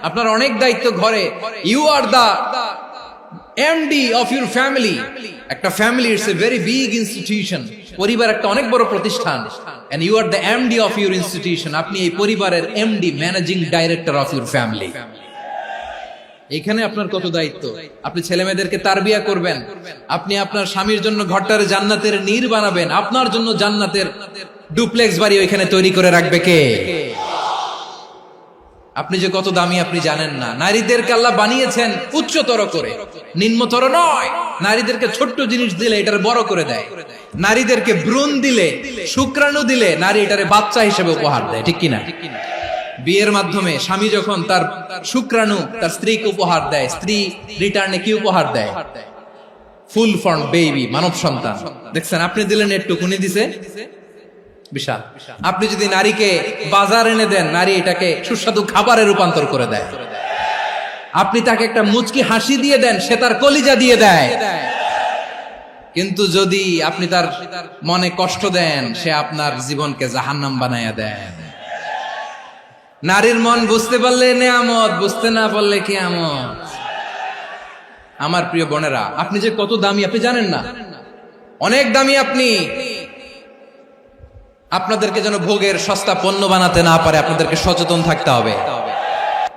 আপনার অনেক দায়িত্ব ঘরে। You are the MD of your family. একটা family it's a very big institution. পরিবার একটা অনেক বড় প্রতিষ্ঠান। And you are the MD of your institution. আপনি এই পরিবারের MD, managing director of your family. এখানে আপনার কত দায়িত্ব। আপনি ছেলে মেয়েদেরকে তারবিয়া করবেন, আপনি আপনার স্বামীর জন্য ঘরটার জান্নাতের নীর বানাবেন, আপনার জন্য জান্নাতের ডুপ্লেক্স বাড়ি ওইখানে তৈরি করে রাখবে কে? আপনি যে কত দামি আপনি জানেন না। নারীদেরকে আল্লাহ বানিয়েছেন উচ্চতর করে, নিম্নতর নয়। নারীদেরকে ছোট্ট জিনিস দিলে এটারে বড় করে দেয়। নারীদেরকে ভ্রূণ দিলে, শুক্রাণু দিলে নারী এটারে বাচ্চা হিসেবে উপহার দেয়, ঠিক কিনা? বিয়ের মাধ্যমে স্বামী যখন তার শুক্রাণু তার স্ত্রীকে উপহার দেয়, স্ত্রী রিটার্নে কি উপহার দেয়? ফুল ফর্ম বেবি, মানব সন্তান। দেখছেন, আপনি দিলেন একটুকুনি, দিছে বিশাল। আপনি যদি নারীকে বাজার এনে দেন, নারী এটাকে সুস্বাদু খাবারে রূপান্তর করে দেয়। আপনি তাকে একটা মুচকি হাসি দিয়ে দেন, সে তার কলিজা দিয়ে দেয়। কিন্তু যদি আপনি তার মনে কষ্ট দেন, সে আপনার জীবনকে জাহান্নাম বানায়া দেন। নারীর মন বুঝতে পারলে নেয়ামত, বুঝতে না পারলে কিয়ামত। আমার প্রিয় বোনেরা, আপনি যে কত দামি আপনি জানেন না। অনেক দামি আপনি। আপনাদেরকে যেন ভোগের সস্তা পণ্য বানাতে না পারে, আপনাদেরকে সচেতন থাকতে হবে।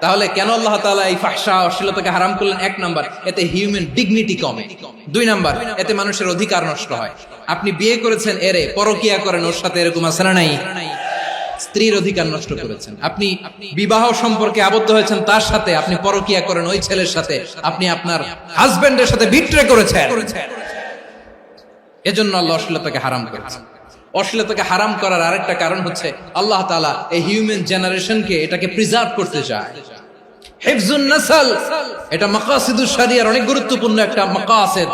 তাহলে কেন আল্লাহ তাআলা এই ফাহশা, অশ্লীলতাকে হারাম করলেন? 1 নাম্বার, এতে হিউম্যান ডিগনিটি কমে। 2 নাম্বার, এতে মানুষের অধিকার নষ্ট হয়। আপনি বিয়ে করেছেন, এরে পরকিয়া করেন, ওর সাথে এরকম আছে না নাই? স্ত্রীর অধিকার নষ্ট করেছেন। আপনি বিবাহ সম্পর্কে আবদ্ধ হয়েছেন তার সাথে, আপনি পরকিয়া করেন ওই ছেলের সাথে, আপনি আপনার হাজবেন্ডের সাথে বিট্রে করেছেন। এজন্য আল্লাহ অশ্লীলতাকে হারাম করেছেন। অশ্লীলতাকে হারাম করার আরেকটা কারণ হচ্ছে আল্লাহ তাআলা এই হিউম্যান জেনারেশনকে, এটাকে প্রিজার্ভ করতে চায়। হিফজুন নাসল, এটা মাকাসিদুশ শরিয়ার অনেক গুরুত্বপূর্ণ একটা মাকাসিদ,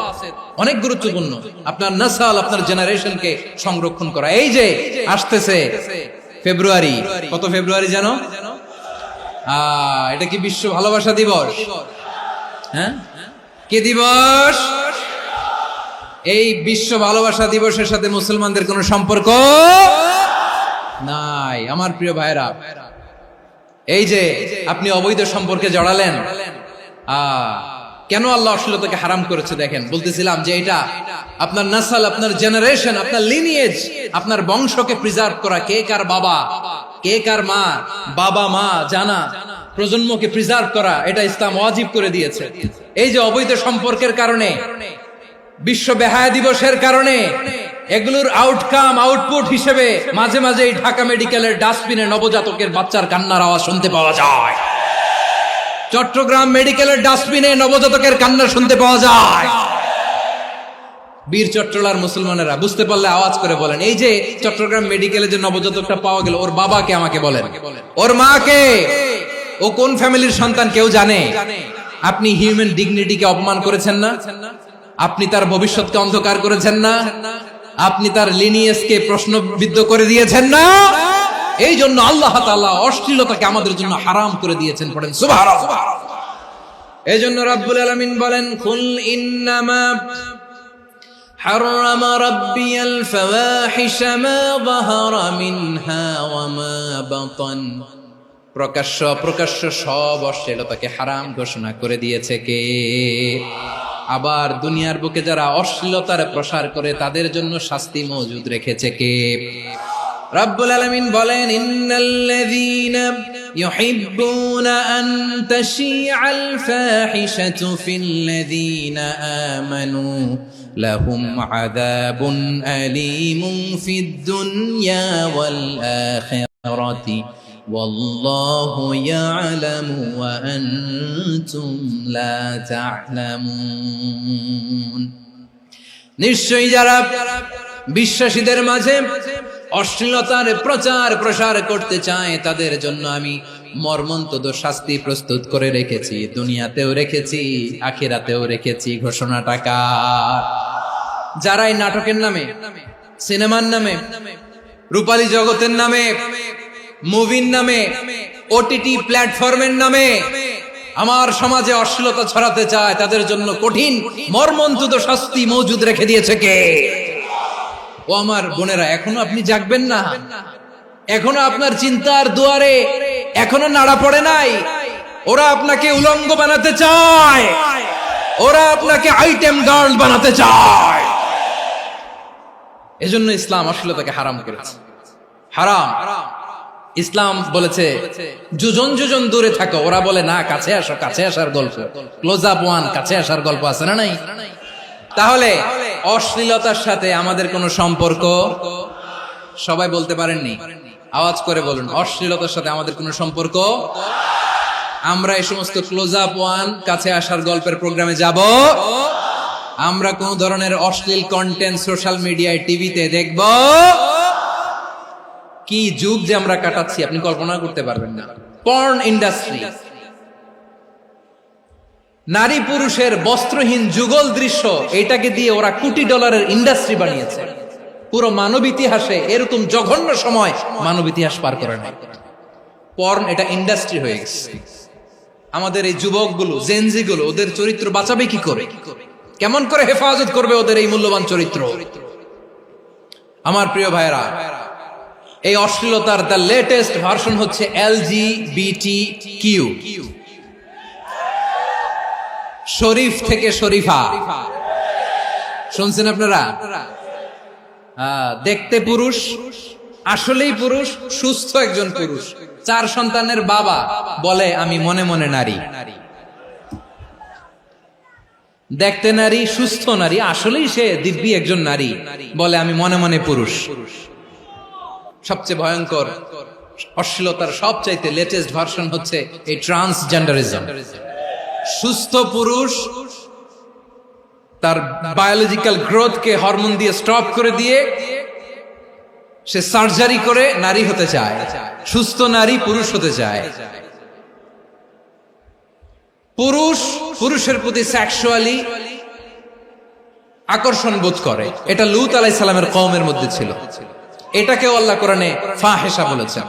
অনেক গুরুত্বপূর্ণ। আপনার নাসল, আপনার জেনারেশনকে সংরক্ষণ করা। এই যে আসতেছে ফেব্রুয়ারি, কত ফেব্রুয়ারি জানো? এটা কি বিশ্ব ভালোবাসা দিবস? হ্যাঁ, কি দিবস? এই বিশ্ব ভালোবাসা দিবসের সাথে মুসলমানদের কোনো সম্পর্ক নাই। আমার প্রিয় ভাইরা, এই যে আপনি অবৈধ সম্পর্কে জড়ালেন, কেন আল্লাহ অশ্লীলতাকে হারাম করেছে দেখেন। বলতেছিলাম যে এটা আপনার নাসল, আপনার জেনারেশন, আপনার লিনিয়েজ, আপনার বংশকে প্রিজার্ভ করা। কে কার বাবা, কে কার মা, বাবা মা জানা, প্রজন্মকে প্রিজার্ভ করা, এটা ইসলাম ওয়াজিব করে দিয়েছে। এই যে অবৈধ সম্পর্কের কারণে, বিশ্ব বেহায়া দিবসের কারণে, এগুলোর আউটকাম, আউটপুট হিসেবে মাঝে মাঝে এই ঢাকা মেডিকেলের ডাস্টবিনে নবজাতকের বাচ্চার কান্নার আওয়াজ শুনতে পাওয়া যায়। চট্টগ্রাম মেডিকেলের ডাস্টবিনে নবজাতকের কান্না শুনতে পাওয়া যায়। বীর চট্টলার মুসলমানেরা বুঝতে পারলে আওয়াজ করে বলেন, এই যে চট্টগ্রাম মেডিকেলে যে নবজাতকটা পাওয়া গেল, ওর বাবাকে আমাকে বলেন, ওর মাকে, ও কোন ফ্যামিলির সন্তান কেউ জানে? আপনি হিউম্যান ডিগনিটিকে অপমান করেছেন না? আপনি তার ভবিষ্যৎকে অন্ধকার করেছেন না? আপনি তার লিনিয়েজকে প্রশ্নবিদ্ধ করে দিয়েছেন না? এই জন্য আল্লাহ তাআলা অশ্লীলতাকে আমাদের জন্য হারাম করে দিয়েছেন। পড়েন সুবহানাল্লাহ। এই জন্য রাব্বুল আলামিন বলেন, কুল ইন্নামা হারামা রাব্বিয়াল ফাওয়াহিশা মা যাহারা মিনহা ওয়া মা বাতান। প্রকাশ্য অপ্রকাশ্য সব অশ্লীলতাকে হারাম ঘোষণা করে দিয়েছে কে? আবার দুনিয়ার বুকে যারা অশ্লীলতার প্রসার করে তাদের জন্য শাস্তি মজুদ রেখেছে কে? রব্বুল আলামিন বলেন, ইন্নাল্লাযীনা ইউহিব্বুনা আন তাশিআল ফাহিশাতু ফিল্লাযীনা আমানু লাহুম আযাবুন আলীমুন ফিদ দুনিয়া ওয়াল আখিরাতি ওয়াল্লাহু ইয়ালামু ওয়া আনতুম লা তা'লামুন। নিশ্চয়ই যারা বিশ্বাসীদের মাঝে অশ্লীলতার প্রচার প্রসার করতে চায় তাদের জন্য আমি মর্মন্তুদ শাস্তি প্রস্তুত করে রেখেছি, দুনিয়াতেও রেখেছি, আখিরাতেও রেখেছি। ঘোষণাটা কার? যারাই নাটকের নামে, সিনেমার নামে, রূপালী জগতের নামে, মুভির নামে, ওটিটি প্ল্যাটফর্মের নামে আমার সমাজে অশ্লীলতা ছড়াতে চায় তাদের জন্য কঠিন মর্মন্তুদ শাস্তি মজুদ রেখে দিয়েছে কে? ও আমার বোনেরা, এখনো আপনি জাগবেন না? এখনো আপনার চিন্তার দুয়ারে এখনো নাড়া পড়ে নাই? ওরা আপনাকে উলঙ্গ বানাতে চায়, ওরা আপনাকে আইটেম গার্ল বানাতে চায়। এজন্য ইসলাম অশ্লীলতাকে হারাম করেছে। হারাম। ইসলাম বলেছে যোজন যোজন দূরে থাকো, ওরা বলে না কাছে আসো, কাছে আসার গল্প, ক্লোজ আপ ওয়ান, কাছে আসার গল্প আছে না নাই? তাহলে অশ্লীলতার সাথে আমাদের কোনো সম্পর্ক? সবাই বলতে পারেননি, আওয়াজ করে বলুন, অশ্লীলতার সাথে আমাদের কোনো সম্পর্ক? আমরা এই সমস্ত ক্লোজ আপ ওয়ান, কাছে আসার গল্পের প্রোগ্রামে যাব? আমরা কোন ধরনের অশ্লীল কন্টেন্ট সোশ্যাল মিডিয়ায়, টিভিতে দেখব? কি যুগ যে আমরা কাটাচ্ছি আপনি কল্পনা করতে পারবেন না। পর্ন ইন্ডাস্ট্রি, নারী পুরুষের বস্ত্রহীন যুগল দৃশ্য, এটাকে দিয়ে ওরা কোটি ডলারের ইন্ডাস্ট্রি বানিয়েছে। পুরো মানব ইতিহাসে এরকম জঘন্য সময় মানব ইতিহাস পার করে নাই। পর্ন এটা ইন্ডাস্ট্রি হয়ে গেছে। আমাদের এই যুবকগুলো, জেনজিগুলো, ওদের চরিত্র বাঁচাবে কি করে? কেমন করে হেফাজত করবে ওদের এই মূল্যবান চরিত্র? আমার প্রিয় ভাইরা, এই অশ্লীলতার দ্য লেটেস্ট ভার্সন হচ্ছে LGBTQ, শরীফ থেকে শরীফা। শুনছেন আপনারা? দেখতে পুরুষ, আসলেই পুরুষ, সুস্থ একজন পুরুষ, 4 সন্তানের বাবা, বলে আমি মনে মনে নারী। দেখতে নারী, সুস্থ নারী, আসলেই সে দিব্যি একজন নারী, বলে আমি মনে মনে পুরুষ। সবচেয়ে ভয়ঙ্কর অশ্লীলতার সবচাইতে লেটেস্ট ভার্সন হচ্ছে এই ট্রান্সজেন্ডারিজম। সুস্থ পুরুষ তার বায়োলজিক্যাল গ্রোথকে হরমোন দিয়ে স্টপ করে দিয়ে সে সার্জারি করে নারী হতে চায়। সুস্থ নারী পুরুষ হতে চায়। পুরুষ পুরুষের প্রতি সেক্সুয়ালি আকর্ষণ বোধ করে। এটা লূত আলাইহিস সালামের কওমের মধ্যে ছিল। এটাকেও আল্লাহ কোরআনে ফাহিশা বলেছেন।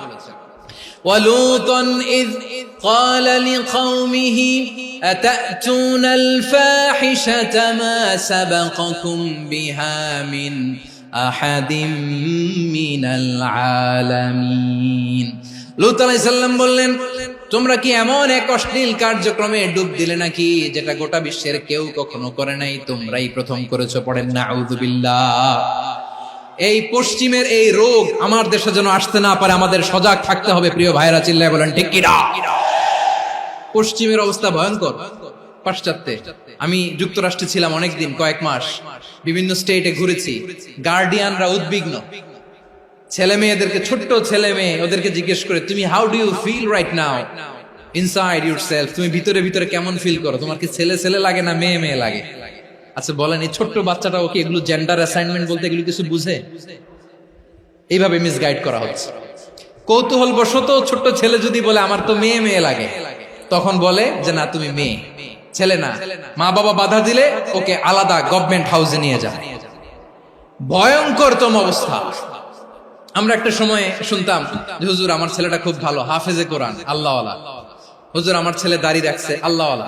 ওয়ালুতান ইয قال لقومه أتأتون الفاحشة ما سبقكم بها من أحد من العالمين। লূত আলাইহিস সালাম বললেন, তোমরা কি এমন এক অশ্লীল কার্যক্রমে ডুব দিলে নাকি যেটা গোটা বিশ্বের কেউ কখনো করে নাই, তোমরাই প্রথম করেছো? পড়েন নাউযুবিল্লাহ। এই পশ্চিমের এই রোগ আমার দেশে যেন আসতে না পারে, আমাদের সজাগ থাকতে হবে। প্রিয় ভাইরা চিল্লায় বলেন ঠিক কিনা? পশ্চিমের অবস্থা ভয়ঙ্কর। পাশ্চাত্যে, আমি যুক্তরাষ্ট্রে ছিলাম অনেকদিন, কয়েক মাস, বিভিন্ন স্টেটে ঘুরেছি। গার্ডিয়ানরা উদ্বিগ্ন, ছেলে মেয়েদেরকে, ছোট্ট ছেলে মেয়ে, ওদেরকে জিজ্ঞেস করে, তুমি how do you feel right now inside yourself? তুমি ভিতরে ভিতরে কেমন ফিল করো? তোমার কি ছেলে ছেলে লাগে না মেয়ে মেয়ে লাগে? আচ্ছা বলেন, এই ছোট্ট বাচ্চাটাও কি এগুলো জেন্ডার অ্যাসাইনমেন্ট বলতে এগুলো কিছু বুঝে? এইভাবে মিসগাইড করা হচ্ছে। কৌতূহল বশত ছোট্ট ছেলে যদি বলে আমার তো মেয়ে মেয়ে লাগে, তখন বলে যে না তুমি মেয়ে, ছেলে না। মা বাবা বাধা দিলে ওকে আলাদা গভর্নমেন্ট হাউসে নিয়ে যায়। ভয়ঙ্করতম অবস্থা। আমরা একটা সময় শুনতাম যে হুজুর আমার ছেলেটা খুব ভালো, হাফেজে কোরআন, আল্লাহওয়ালা। হুজুর আমার ছেলে দাড়ি রাখছে, আল্লাহওয়ালা।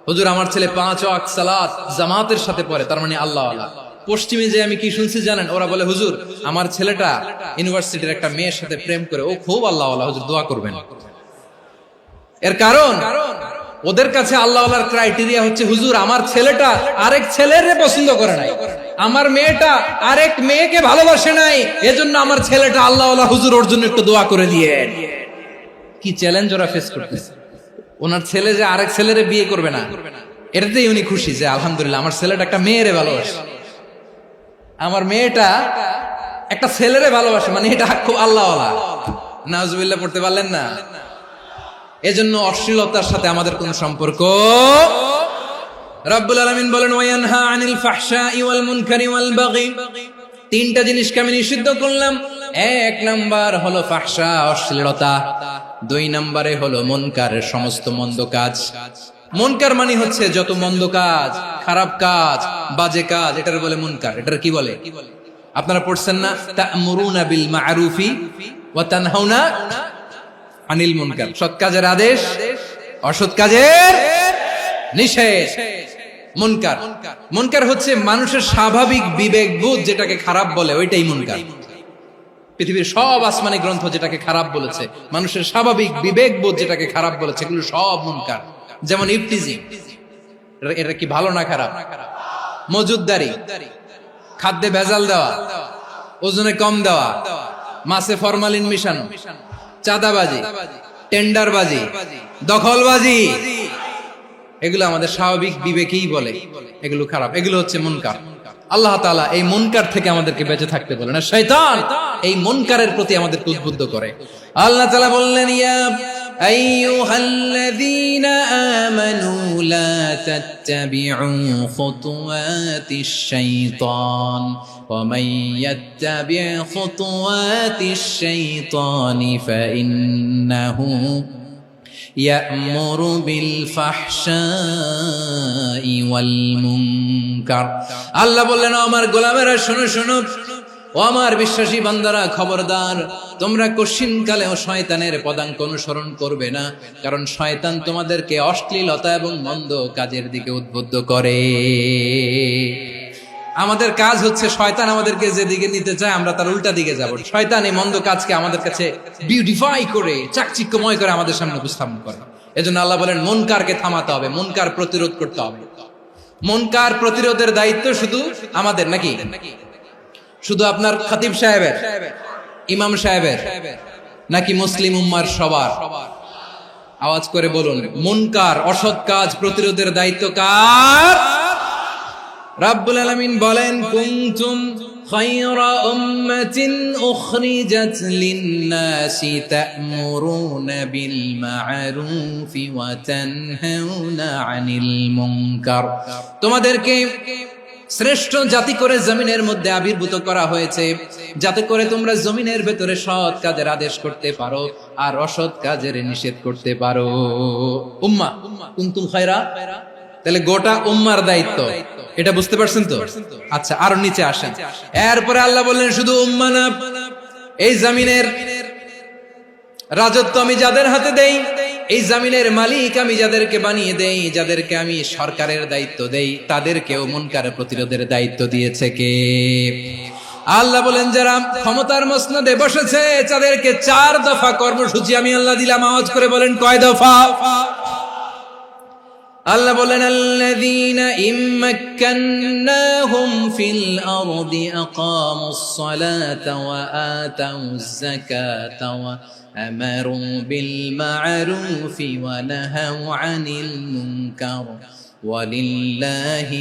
হুজুর আমার ছেলে 5 ওয়াক্ত সালাত জামাতের সাথে পড়ে, তার মানে আল্লাহওয়ালা। পশ্চিমে যে আমি কি শুনছি জানেন? ওরা বলে হুজুর আমার ছেলেটা ইউনিভার্সিটির একটা মেয়ের সাথে প্রেম করে, ও খুব আল্লাহওয়ালা, হুজুর দোয়া করবেন। এর কারণ ওদের কাছে আল্লাহওয়ালার ক্রাইটেরিয়া হচ্ছে, হুজুর আমার ছেলেটা আরেক ছেলের পছন্দ করে নাই, আমার মেয়েটা আরেক মেয়েকে ভালোবাসে নাই, এজন্য আমার ছেলেটা আল্লাহওয়ালা, হুজুর ওর জন্য একটু দোয়া করে দিয়ে। কি চ্যালেঞ্জ ওরা ফেস করতেছে। ওনার ছেলে যে আরেক ছেলেরে বিয়ে করবে না, এটাতেই উনি খুশি যে আলহামদুলিল্লাহ আমার ছেলেটা একটা মেয়েরে ভালোবাসে, আমার মেয়েটা একটা ছেলেরে ভালোবাসে, মানে এটা খুব আল্লাহওয়ালা। নাউজুবিল্লাহ পড়তে পারলেন না? এজন্য অশ্লীলতার সাথে আমাদের কোন সম্পর্ক। রব্বুল আলামিন বলেন, ওয়ায়ানহা আনিল ফাহশাই ওয়াল মুনকারি ওয়াল বাগি, তিনটা জিনিসকে আমি নিষিদ্ধ করলাম। এক নাম্বার হলো ফাহশা, অশ্লীলতা। দুই নম্বরে হলো মুনকার, সমস্ত মন্দ কাজ। মুনকার মানে হচ্ছে যত মন্দ কাজ, খারাপ কাজ, বাজে কাজ, এটার বলে মুনকার। এটার কি বলে? আপনারা পড়ছেন না, তা'মুরুনা বিল মা'রুফি ওয়া তানহাউনা আনিল মুনকার। সৎ কাজের আদেশ, অসৎ কাজের নিষেধ। মুনকার, মুনকার হচ্ছে মানুষের স্বাভাবিক বিবেকবোধ যেটাকে খারাপ বলে, ওইটাই মুনকার। পৃথিবীর সব আসমানি গ্রন্থ যেটাকে খারাপ বলেছে, মানুষের স্বাভাবিক বিবেকবোধ যেটাকে খারাপ বলেছে, এগুলো সব মুনকার। যেমন ইফতিজিং, এটা কি ভালো না খারাপ? মজুদদারি, খাদ্যে ভেজাল দেওয়া, ওজনে কম দেওয়া, মাছে ফরমালিন মিশানো, চাঁদাবাজি, টেন্ডারবাজি, দখলবাজি, এগুলো আমাদের স্বাভাবিক বিবেকেই বলে এগুলো খারাপ, এগুলো হচ্ছে মুনকার। আল্লাহ তাআলা এই মুনকার থেকে আমাদেরকে বেঁচে থাকতে বলেন, আর শয়তান এই মুনকারের প্রতি আমাদেরকে উদ্বুদ্ধ করে। আল্লাহ তাআলা বললেন, ইয়া আইয়ুহাল্লাযীনা আমানু লা তাত্তাবিউ খুতুওয়াতিশ শাইতান ওয়া মান ইয়াত্তাবি' খুতুওয়াতিশ শাইতানি ফাইন্নাহু ইয়া'মুরু বিল ফাহশাই ওয়াল মুনকার। আল্লাহ বললেন, আমার গোলামেরা শোনো শোনো, ও আমার বিশ্বাসী বান্দারা খবরদার, তোমরা কশিনকালেও শয়তানের পদাঙ্ক অনুসরণ করবে না, কারণ শয়তান তোমাদেরকে অশ্লীলতা এবং মন্দ কাজের দিকে উদ্বুদ্ধ করে। আমাদের কাজ হচ্ছে শয়তান আমাদেরকে যেদিকে নিতে চায় আমরা তার উল্টা দিকে যাব। শয়তান এই মন্দ কাজকে আমাদের কাছে বিউটিফাই করে, চাকচিক্যময় করে আমাদের সামনে উপস্থাপন করে। এজন্য আল্লাহ বলেন, মুনকারকে থামাতে হবে, মুনকার প্রতিরোধ করতে হবে। মুনকার প্রতিরোধের দায়িত্ব শুধু আমাদের নাকি? শুধু আপনার খতিব সাহেবের, ইমাম সাহেবের, নাকি মুসলিম উম্মার সবার? আওয়াজ করে বলুন, মুনকার অসৎ কাজ প্রতিরোধের দায়িত্ব কার? রাব্বুল আলামিন বলেন, কুনতুম খায়রা উম্মাতিন উখরিজাত লিন-নাসি তা'মুরুনা বিল মা'রুফি ওয়া তানহাউনা আনিল মুনকার। তোমাদেরকে শ্রেষ্ঠ জাতি করে জমিনের মধ্যে আবির্ভূত করা হয়েছে, যাতে করে তোমরা জমিনের ভেতরে সৎ কাজের আদেশ করতে পারো আর অসৎ কাজের নিষেধ করতে পারো। উম্মাহ, কুনতুম খায়রা, তাহলে গোটা উম্মার দায়িত্ব, এটা বুঝতে পারছেন তো? আচ্ছা, আরো নিচে আসেন। এরপরে আল্লাহ বললেন, শুধু উম্মাহ না, এই জমিনের রাজত্ব আমি যাদের হাতে দেই, এই জমিনের মালিক আমি যাদেরকে বানিয়ে দেই, যাদেরকে আমি সরকারের দায়িত্ব দেই, তাদেরকেও মুনকার প্রতিরোধের দায়িত্ব দিয়েছে কে? আল্লাহ বলেন, যারা ক্ষমতার মসনদে বসেছে তাদেরকে 4 দফা কর্মসূচি আমি আল্লাহ দিলাম। আওয়াজ করে বলেন, কয় দফা? আল্লাহ বলেন, আল্লাযীনা ইম্মাক্কান্নাহুম ফিল আরদি আকামুস সালাতা ওয়া আতাউয যাকাতা ওয়া আমারু বিল মা'রুফি ওয়া নাহাউ আনিল মুনকার ওয়ালিল্লাহি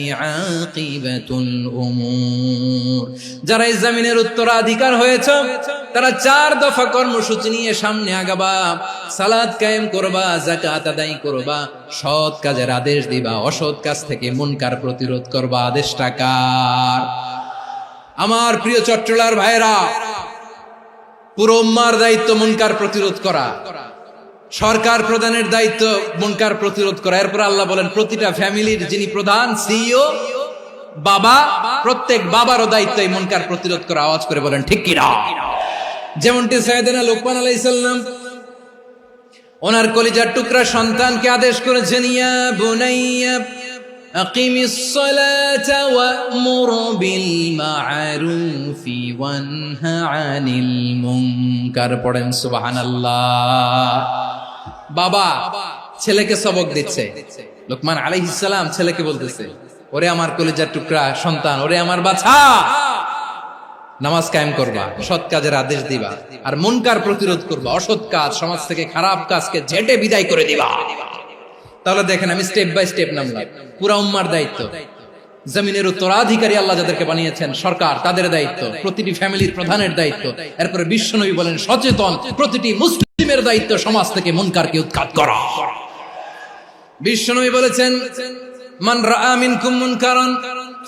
আকিবাতুল উমুর। যারা এই জমিনের উত্তরাধিকার হয়েছে তারা 4 দফা কর্মসূচি নিয়ে সামনে আগাবা। সালাত কায়েম করবা, যাকাত আদায় করবা, সৎ কাজের আদেশ দিবা, অসৎ কাজ থেকে মুনকার প্রতিরোধ করবা। আদেশটা কার? আমার প্রিয় চট্টলার ভাইরা, পুরো উম্মার দায়িত্ব মুনকার প্রতিরোধ করা, সরকার প্রধানের দায়িত্ব মুনকার প্রতিরোধ করা। এরপর আল্লাহ বলেন, প্রতিটা ফ্যামিলির যিনি প্রধান, সিইও, বাবা, প্রত্যেক বাবারও দায়িত্ব এই মুনকার প্রতিরোধ করা। আওয়াজ করে বলেন, ঠিক কি না? যেমনটি সাইয়েদনা লোকমান আলাইহিস সালাম ওনার কলিজার টুকরা সন্তানকে আদেশ করেছেন, ইয়া বুনাইয়া আকিমিস সালাতা ওয়া'মুর বিল মা'রুফি ওয়ানহা আনিল মুনকার। পড়েন সুবহানাল্লাহ। বাবা ছেলেকে সবক দিচ্ছে। লোকমান আলাইহিস সালাম ছেলেকে বলতেছে, ওরে আমার কলিজার টুকরা সন্তান, ওরে আমার বাছা, নামাজ কায়েম করবা, সৎ কাজের আদেশ দিবা, আর মুনকার প্রতিরোধ করবা, অসৎ কাজ, সমাজ থেকে খারাপ কাজকে ঝেঁটে বিদায় করে দিবা। তাহলে দেখেন, আমি স্টেপ বাই স্টেপ নামলাম। পুরা উম্মার দায়িত্ব, জমিনের উত্তরাধিকারী আল্লাহ যাদেরকে বানিয়েছেন সরকার, তাদের দায়িত্ব, প্রতিটি ফ্যামিলির প্রধানের দায়িত্ব, এরপরে বিশ্বনবী বলেন সচেতন প্রতিটি মুসলিমের দায়িত্ব সমাজ থেকে মুনকারকে উৎখাত করা। বিশ্বনবী বলেছেন, মান রাআ মিনকুম মুনকারান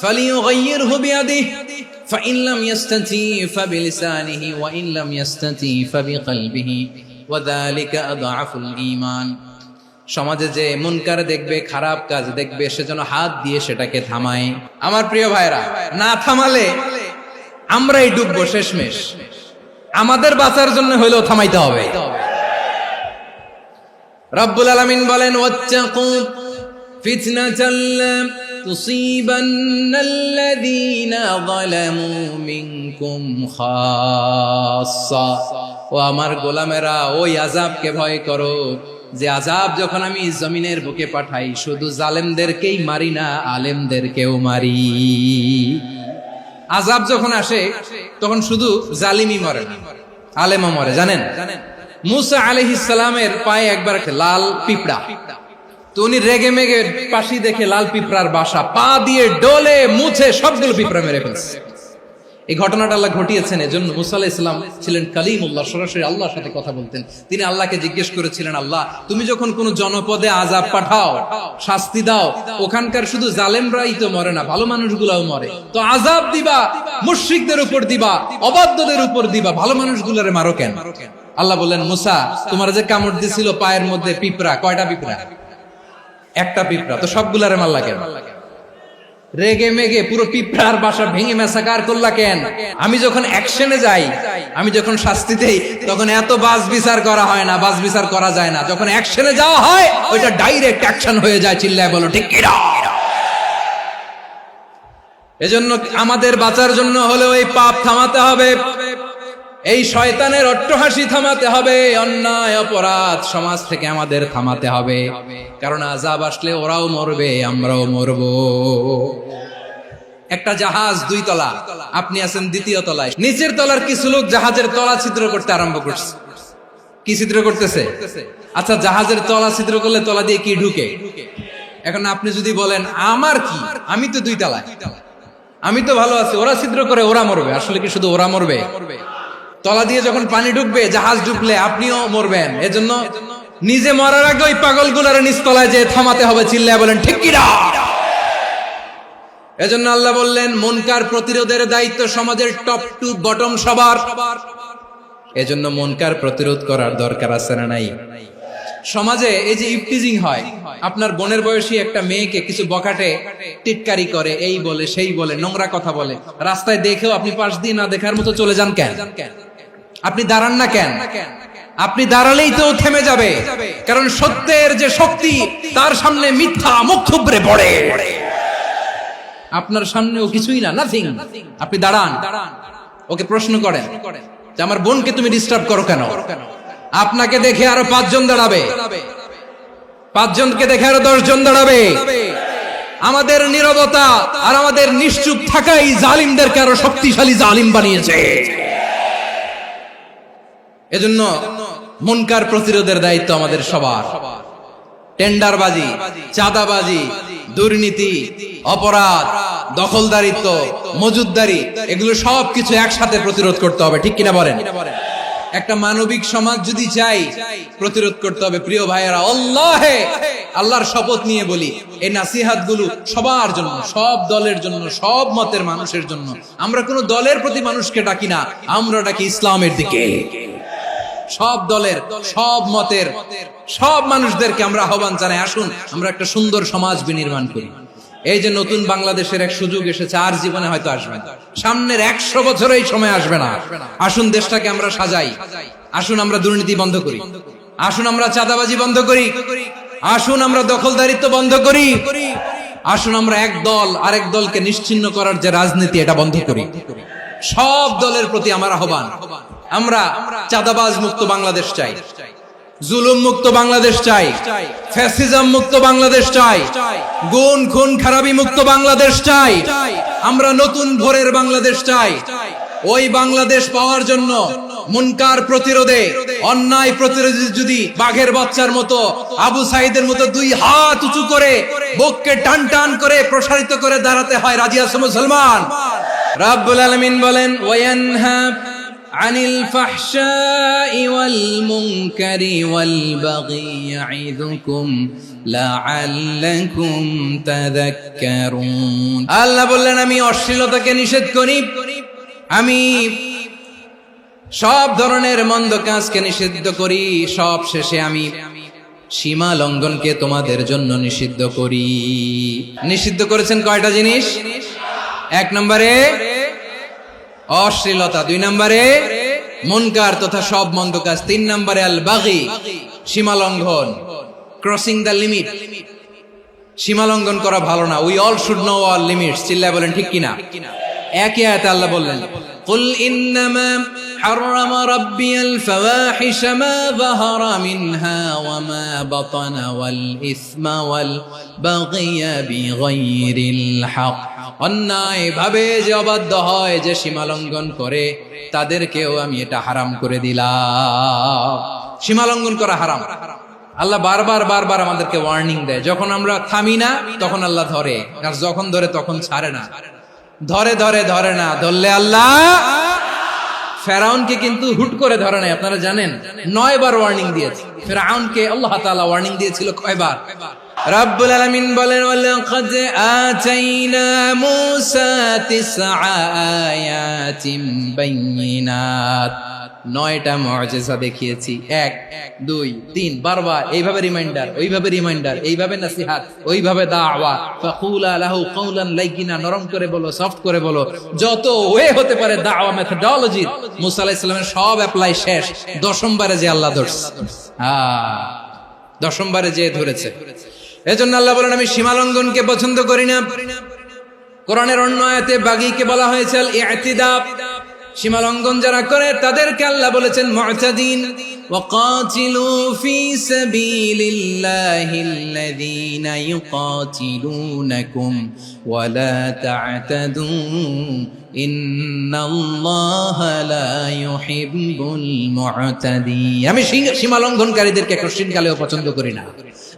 ফালিয়ুগাইয়িরহু বিয়াদিহি ফাইন লাম ইয়াস্তাতি ফাবিলিসানিহি ওয়া ইন লাম ইয়াস্তাতি ফাবিকলবিহি ওয়া যালিকা আযআফুল ঈমান। সমাজে যে মুনকার দেখবে, খারাপ কাজ দেখবে, সেজন্য হাত দিয়ে সেটাকে থামায়। আমার প্রিয় ভাইরা, না থামালে আমরাই ডুববো শেষমেশ। আমাদের বাঁচার জন্য হইলেও থামাইতে হবে। রব্বুল আলামিন বলেন, ওয়াত্তাকু ফিতনাতাল লা তুসিবান্নাল্লাযীনা যালামু মিনকুম খাসসা। ও আমার গোলামেরা, ওই আযাবকে ভয় করো যে আযাব যখন আমি জমিনের বুকে পাঠাই, শুধু জালেমদেরকেই মারি না, আলেমদেরকেও মারি। আযাব যখন আসে তখন শুধু জালিমই মরে না, আলেমও মরে। জানেন, মুসা আলাইহিস সালামের পায়ে একবার লাল পিঁপড়া, তো উনি রেগে মেগে পাশি দেখে লাল পিঁপড়ার বাসা, পা দিয়ে ডলে মুছে সবগুলো পিঁপড়া মেরে ফেলছে। এই ঘটনাটা আল্লাহ ঘটিয়েছেন। এজন্য মুসা আলাইহিস সালাম ছিলেন কালিমুল্লাহ, সরাসরি আল্লাহর সাথে কথা বলতেন। তিনি আল্লাহকে জিজ্ঞেস করেছিলেন, আল্লাহ তুমি যখন কোন জনপদে আযাব পাঠাও, শাস্তি দাও, ওখানকার শুধু জালেমরাই তো মরে না, ভালো মানুষগুলাও মরে, তো আযাব দিবা মুশরিকদের উপর দিবা, অবাধ্যদের উপর দিবা, ভালো মানুষগুলোরে মারো কেন? আল্লাহ বললেন, মুসা তোমার যে কামড় দিছিল পায়ের মধ্যে পিঁপড়া, কয়টা পিঁপড়া? একটা পিঁপড়া, তো সবগুলারে মারলা কেন? রেগে মেগে পুরো পিঁপড়ার বাসা ভেঙে মেসাকার করলা কেন? আমি যখন অ্যাকশনে যাই, আমি যখন শাস্তি দেই, তখন এত বাস বিচার করা হয় না, বাস বিচার করা যায় না। যখন অ্যাকশনে যাওয়া হয়, ওইটা ডাইরেক্ট অ্যাকশন হয়ে যায়। চিল্লায় বলো ঠিক কিনা? এজন্য আমাদের বাঁচার জন্য হলেও এই পাপ থামাতে হবে, এই শয়তানের অট্টহাসি থামাতে হবে, অন্যায় অপরাধ সমাজ থেকে আমাদের থামাতে হবে। কারণ আযাব আসলে ওরাও মরবে, আমরাও মরব। একটা জাহাজ 2 তলা, আপনি আছেন 2য় তলায়। নিচের তলার কিছু লোক জাহাজের তলা ছিদ্র করতে আরম্ভ করছে। কি ছিদ্র করতেছে? আচ্ছা, জাহাজের তলা ছিদ্র করলে তলা দিয়ে কি ঢুকে? এখন আপনি যদি বলেন আমার কি, আমি তো 2 তলায়, আমি তো ভালো আছি, ওরা ছিদ্র করে ওরা মরবে। আসলে কি শুধু ওরা মরবে? তলা দিয়ে যখন পানি ঢুকবে, জাহাজ ঢুকলে আপনিও মরবেন। এজন্য নিজে মরার আগে ওই পাগলগুলোর নিচতলায় যে থামাতে হবে। চিল্লায় বলেন ঠিক কিনা? এজন্য আল্লাহ বললেন, মুনকার প্রতিরোধের দায়িত্ব সমাজের টপ টু বটম সবার। এজন্য মুনকার প্রতিরোধ করার দরকার আছে না নাই? সমাজে এই যে ইফটিজিং হয়, আপনার বোনের বয়সী একটা মেয়েকে কিছু বকাটে টিটকারি করে, এই বলে সেই বলে, নোংরা কথা বলে, রাস্তায় দেখেও আপনি পাশ দিয়ে না দেখার মতো চলে যান কেন? আপনি দাঁড়ান না কেন? আপনি দাঁড়ালেই তো থেমে যাবে, কারণ সত্যের যে শক্তি, তার সামনে মিথ্যা মুখ থুবড়ে পড়ে। আপনার সামনে ও কিছুই না, নাথিং। আপনি দাঁড়ান, ওকে প্রশ্ন করেন যে আমার বোনকে তুমি ডিস্টার্ব করো কেন? আপনাকে দেখে আরো 5 জন দাঁড়াবে, 5 জনকে দেখে আরো 10 জন দাঁড়াবে। আমাদের নীরবতা আর আমাদের নিশ্চুপ থাকাই জালিমদেরকে আরো শক্তিশালী জালিম বানিয়েছে। এজন্য মুনকার প্রতিরোধের দায়িত্ব আমাদের সবার। টেন্ডারবাজি, চাঁদাবাজি, দুর্নীতি, অপরাধ, দখলদারিত্ব, মজুদদারি, এগুলো সবকিছু একসাথে প্রতিরোধ করতে হবে। ঠিক কিনা বলেন? একটা মানবিক সমাজ যদি চাই, প্রতিরোধ করতে হবে। প্রিয় ভাইয়েরা, আল্লাহর শপথ নিয়ে বলি, এই নাসিহাত গুলো সবার জন্য, সব দলের জন্য, সব মতের মানুষের জন্য। আমরা কোন দলের প্রতি মানুষকে ডাকি না, আমরা ডাকি ইসলামের দিকে। সব দলের, সব মতের, সব মানুষদেরকে আমরা আহ্বান জানাই, আসুন আমরা একটা সুন্দর সমাজ বিনির্মাণ করি। এই যে নতুন বাংলাদেশের এক সুযোগ এসেছে, আর জীবনে হয়তো আসবে না, সামনের 100 বছর এই সময় আসবে না। আসুন দেশটাকে আমরা সাজাই, আসুন আমরা দুর্নীতি বন্ধ করি, আসুন আমরা চাঁদাবাজি বন্ধ করি, আসুন আমরা দখলদারিত্ব বন্ধ করি, আসুন আমরা এক দল আরেক দলকে নিশ্চিহ্ন করার যে রাজনীতি, এটা বন্ধ করি। সব দলের প্রতি আমার আহ্বান, আমরা চাঁদাবাজ মুক্ত বাংলাদেশ চাই, জুলুম মুক্ত বাংলাদেশ চাই, ফ্যাসিজম মুক্ত বাংলাদেশ চাই, গুণ খুন খারাপি মুক্ত বাংলাদেশ চাই, আমরা নতুন ভোরের বাংলাদেশ চাই। ওই বাংলাদেশ পাওয়ার জন্য মুনকার প্রতিরোধে, অন্যায় প্রতিরোধে যদি বাঘের বাচ্চার মতো, আবু সাইদের মতো দুই হাত উঁচু করে বুককে টান টান করে প্রসারিত করে দাঁড়াতে হয়, রাজি আছো মুসলমান? রাব্বুল আলামিন বলেন, ওয়ায়ানহা আনিল ফাহশাই ওয়াল মুনকারি ওয়াল বাগি ইয়াইযুকুম লাআল্লাকুম তাযাক্কারুন। আল্লাহ বললেন, আমি অশ্লীলতাকে নিষেধ করি, আমি সব ধরনের মন্দ কাজকে নিষিদ্ধ করি, সব শেষে আমি সীমা লঙ্ঘনকে তোমাদের জন্য নিষিদ্ধ করি। নিষিদ্ধ করেছেন কয়টা জিনিস? 1 নম্বরে অশ্লীলতা, 2 নম্বরে মুনকার তথা সব মন্দ কাজ, 3 নম্বরে আল বাগি সীমা লঙ্ঘন, ক্রসিং দ্য লিমিট। সীমা লঙ্ঘন করা ভালো না। We all should know all limits. চিল্লায় বলেন ঠিক কিনা? একই আয়াতে আল্লাহ বললেন, কুল ইন্নামা হারামা রাব্বিয়াল ফাওয়াহিশা মা যাহারা মিনহা ওয়া মা বাতানা ওয়াল ইসমা ওয়াল বাগিয়া বিগাইরিল হক। অন্যায় ভাবে যে অবাধ্য হয়, যে সীমা লঙ্ঘন করে, তাদেরকেও আমি এটা হারাম করে দিলাম। সীমা লঙ্ঘন করা হারাম। আল্লাহ বারবার বারবার আমাদেরকে ওয়ার্নিং দেয়। যখন আমরা থামি না তখন আল্লাহ ধরে, আর যখন ধরে তখন ছাড়ে না। ধরে ধরে ধরে না, ধরলে আল্লাহ। ফেরাউনকে কিন্তু হুট করে ধরে নাই, আপনারা জানেন 9 বার ওয়ার্নিং দিয়েছে। ফেরাউনকে আল্লাহ তাআলা ওয়ার্নিং দিয়েছিল কয়বার? রাব্বুল আলামিন বলেন, ওয়ালাকাদ আতাইনা মূসা 9 আয়াতিন বাইয়িনাত। 9টা মুআজিজা দেখিয়েছি, 1 2 3 বারবার এইভাবে রিমাইন্ডার, ওইভাবে রিমাইন্ডার, এইভাবে নসিহত, ওইভাবে দাওয়া। ফাকুলা লাহু কাওলান লাইয়িনা, নরম করে বলো, সফট করে বলো, যত ওয়ে হতে পারে দাওয়া মেথডোলজি। মুসা আলাইহিস সালামের সব অ্যাপ্লাই শেষ, 10ম বারে যে আল্লাহ ধরছে। 10ম বারে যে ধরেছে। এজন্য আল্লাহ বলেন, আমি সীমা লঙ্ঘনকে পছন্দ করি না। কোরআনের অন্য আয়াতে বাগীকে বলা হয়েছে আল ইতিদা। সীমা লঙ্ঘন যারা করে তাদেরকে আল্লাহ বলেছেন মুতাদিন। ওয়াকাতিলু ফি সাবিলিল্লাহিল্লাযীনা ইউকাতিলুনাকুম ওয়া লা তা'তাদু ইন্নাল্লাহা লা ইউহিব্বুল মুতাদিন। আমি সীমা লঙ্ঘনকারীদেরকে কোশ্চিনকালেও পছন্দ করি না।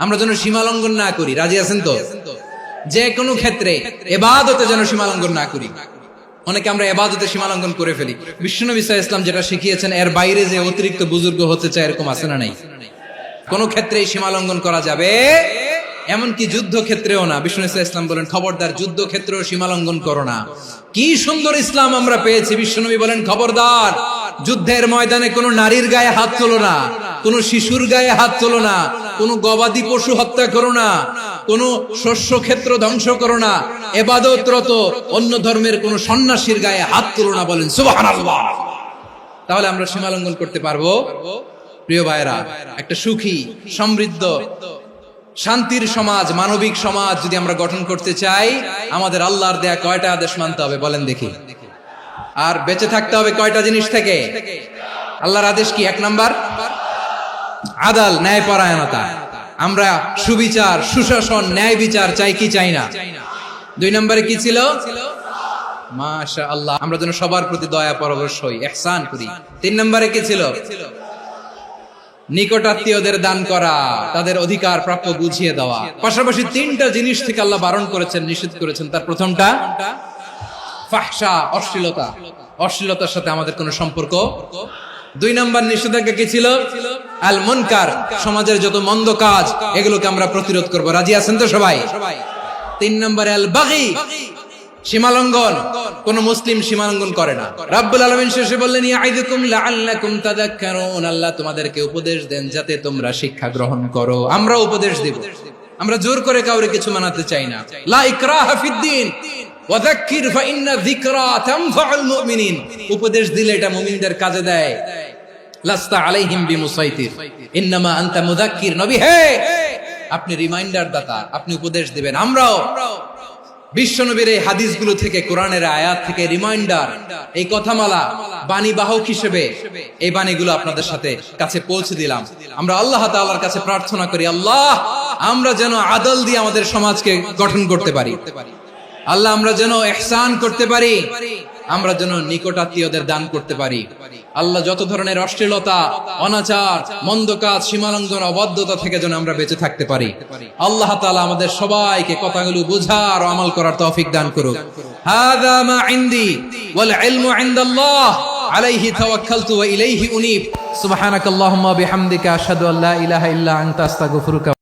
আমরা যেন সীমা লঙ্ঘন না করি, রাজি আছেন তো? যে কোনো ক্ষেত্রে ইবাদতে যেন সীমা লঙ্ঘন না করি। অনেকে আমরা ইবাদতে সীমা লঙ্ঘন করে ফেলি। বিশ্বনবী সাল্লাল্লাহু আলাইহি ওয়াসাল্লাম যেটা শিখিয়েছেন, এর বাইরে যে অতিরিক্ত বুজুর্গ হতে চায়, এরকম আছে না নাই? কোন ক্ষেত্রেই সীমা লঙ্ঘন করা যাবে, এমনকি যুদ্ধ ক্ষেত্রেও না। বিশ্বনবী সাল্লাল্লাহু আলাইহি ওয়াসাল্লাম বলেন, খবরদার যুদ্ধ ক্ষেত্রেও সীমা লঙ্ঘন করো না। কি সুন্দর ইসলাম আমরা পেয়েছি। বিশ্বনবী বলেন, খবরদার যুদ্ধের ময়দানে কোনো নারীর গায়ে হাত তোলো না, কোনো শিশুর গায়ে হাত তোলো না, কোনো গবাদি পশু হত্যা করো না, কোন শস্য ক্ষেত্র ধ্বংস করো না, ইবাদতরত অন্য ধর্মের কোন সন্ন্যাসীর গায়ে হাত তুলো না। বলেন সুবহানাল্লাহ। তাহলে আমরা সীমা লঙ্ঘন করতে পারবো। প্রিয় ভাইরা, একটা সুখী, সমৃদ্ধ, শান্তির সমাজ, মানবিক সমাজ যদি আমরা গঠন করতে চাই, আমাদের আল্লাহর দেয়া কয়টা আদেশ মানতে হবে বলেন দেখি? আর বেঁচে থাকতে হবে কয়টা জিনিস থেকে? আল্লাহর আদেশ কি? 1 নাম্বার আদাল, ন্যায়পরায়ণতা। আমরা সুবিচার, সুশাসন, ন্যায় বিচার চাই কি চাই না? 2 নম্বরে কি ছিল? মাশাআল্লাহ, আমরা যেন সবার প্রতি দয়া পরবশ হই, ইহসান করি। 3 নম্বরে কি ছিল? নিকটাত্মীয়দের দান করা, তাদের অধিকার প্রাপ্য বুঝিয়ে দেওয়া। পাশাপাশি 3টা জিনিস থেকে আল্লাহ বারণ করেছেন, নিষেধ করেছেন। তার প্রথমটা ফাহশা, অশ্লীলতা। অশ্লীলতার সাথে আমাদের কোনো সম্পর্ক। 2 নম্বর নিষেধাজ্ঞা কি ছিল? আল মুনকার, সমাজের যত মন্দ কাজ, এগুলোকে আমরা প্রতিরোধ করব। রাজি আছেন তো সবাই? 3 নম্বরে আল বাগী, সীমালঙ্ঘন। কোন মুসলিম সীমালঙ্ঘন করে না। রাব্বুল আলামিন শেষে বললেন, ইয়াইদুকুম লাআল্লাকুম তাযাক্কারুন। আল্লাহ তোমাদেরকে উপদেশ দেন যাতে তোমরা শিক্ষা গ্রহণ করো। আমরা উপদেশ দেব, আমরা জোর করে কাউরে কিছু মানাতে চাই না। লা ইকরাহা ফিদ্দিন ওয়াযাক্কির ফাইন্না যিকরা তানফাউল মুমিনিন। উপদেশ দিলে এটা মুমিনদের কাজে দেয়। লাস্তা আলাইহিম বিমুসাইতির ইন্নামা আনতা মুযাক্কির। নবী হে, আপনি রিমাইন্ডার দাতা, আপনি উপদেশ দিবেন। আমরাও বিশ্বনবীর এই হাদিসগুলো থেকে, কোরআনের আয়াত থেকে রিমাইন্ডার, এই কথামালা বাণী বাহক হিসেবে এই বাণীগুলো আপনাদের সাথে কাছে পৌঁছে দিলাম। আমরা আল্লাহ তাআলার কাছে প্রার্থনা করি, আল্লাহ আমরা যেন আদল দিয়ে আমাদের সমাজকে গঠন করতে পারি। আল্লাহ আমরা যেন ইহসান করতে পারি, আমরা যেন নিকটাত্মীয়দের দান করতে পারি। আল্লাহ যত ধরনের অশ্লীলতা, অনাচার, মন্দ কাজ, সীমালঙ্ঘন, অবাধ্যতা থেকে যেন আমরা বেঁচে থাকতে পারি। আল্লাহ তাআলা আমাদের সবাইকে কথাগুলো বোঝার ও আমল করার তৌফিক দান করুক। হাযা মা ইনদি ওয়াল ইলমু ইনদাল্লাহ আলাইহি তাওয়াক্কালতু ওয়া ইলাইহি উনীব। সুবহানাকাল্লাহুম্মা বিহামদিকা আশহাদু আল্লা ইলাহা ইল্লা আনতা আস্তাগফিরুকা।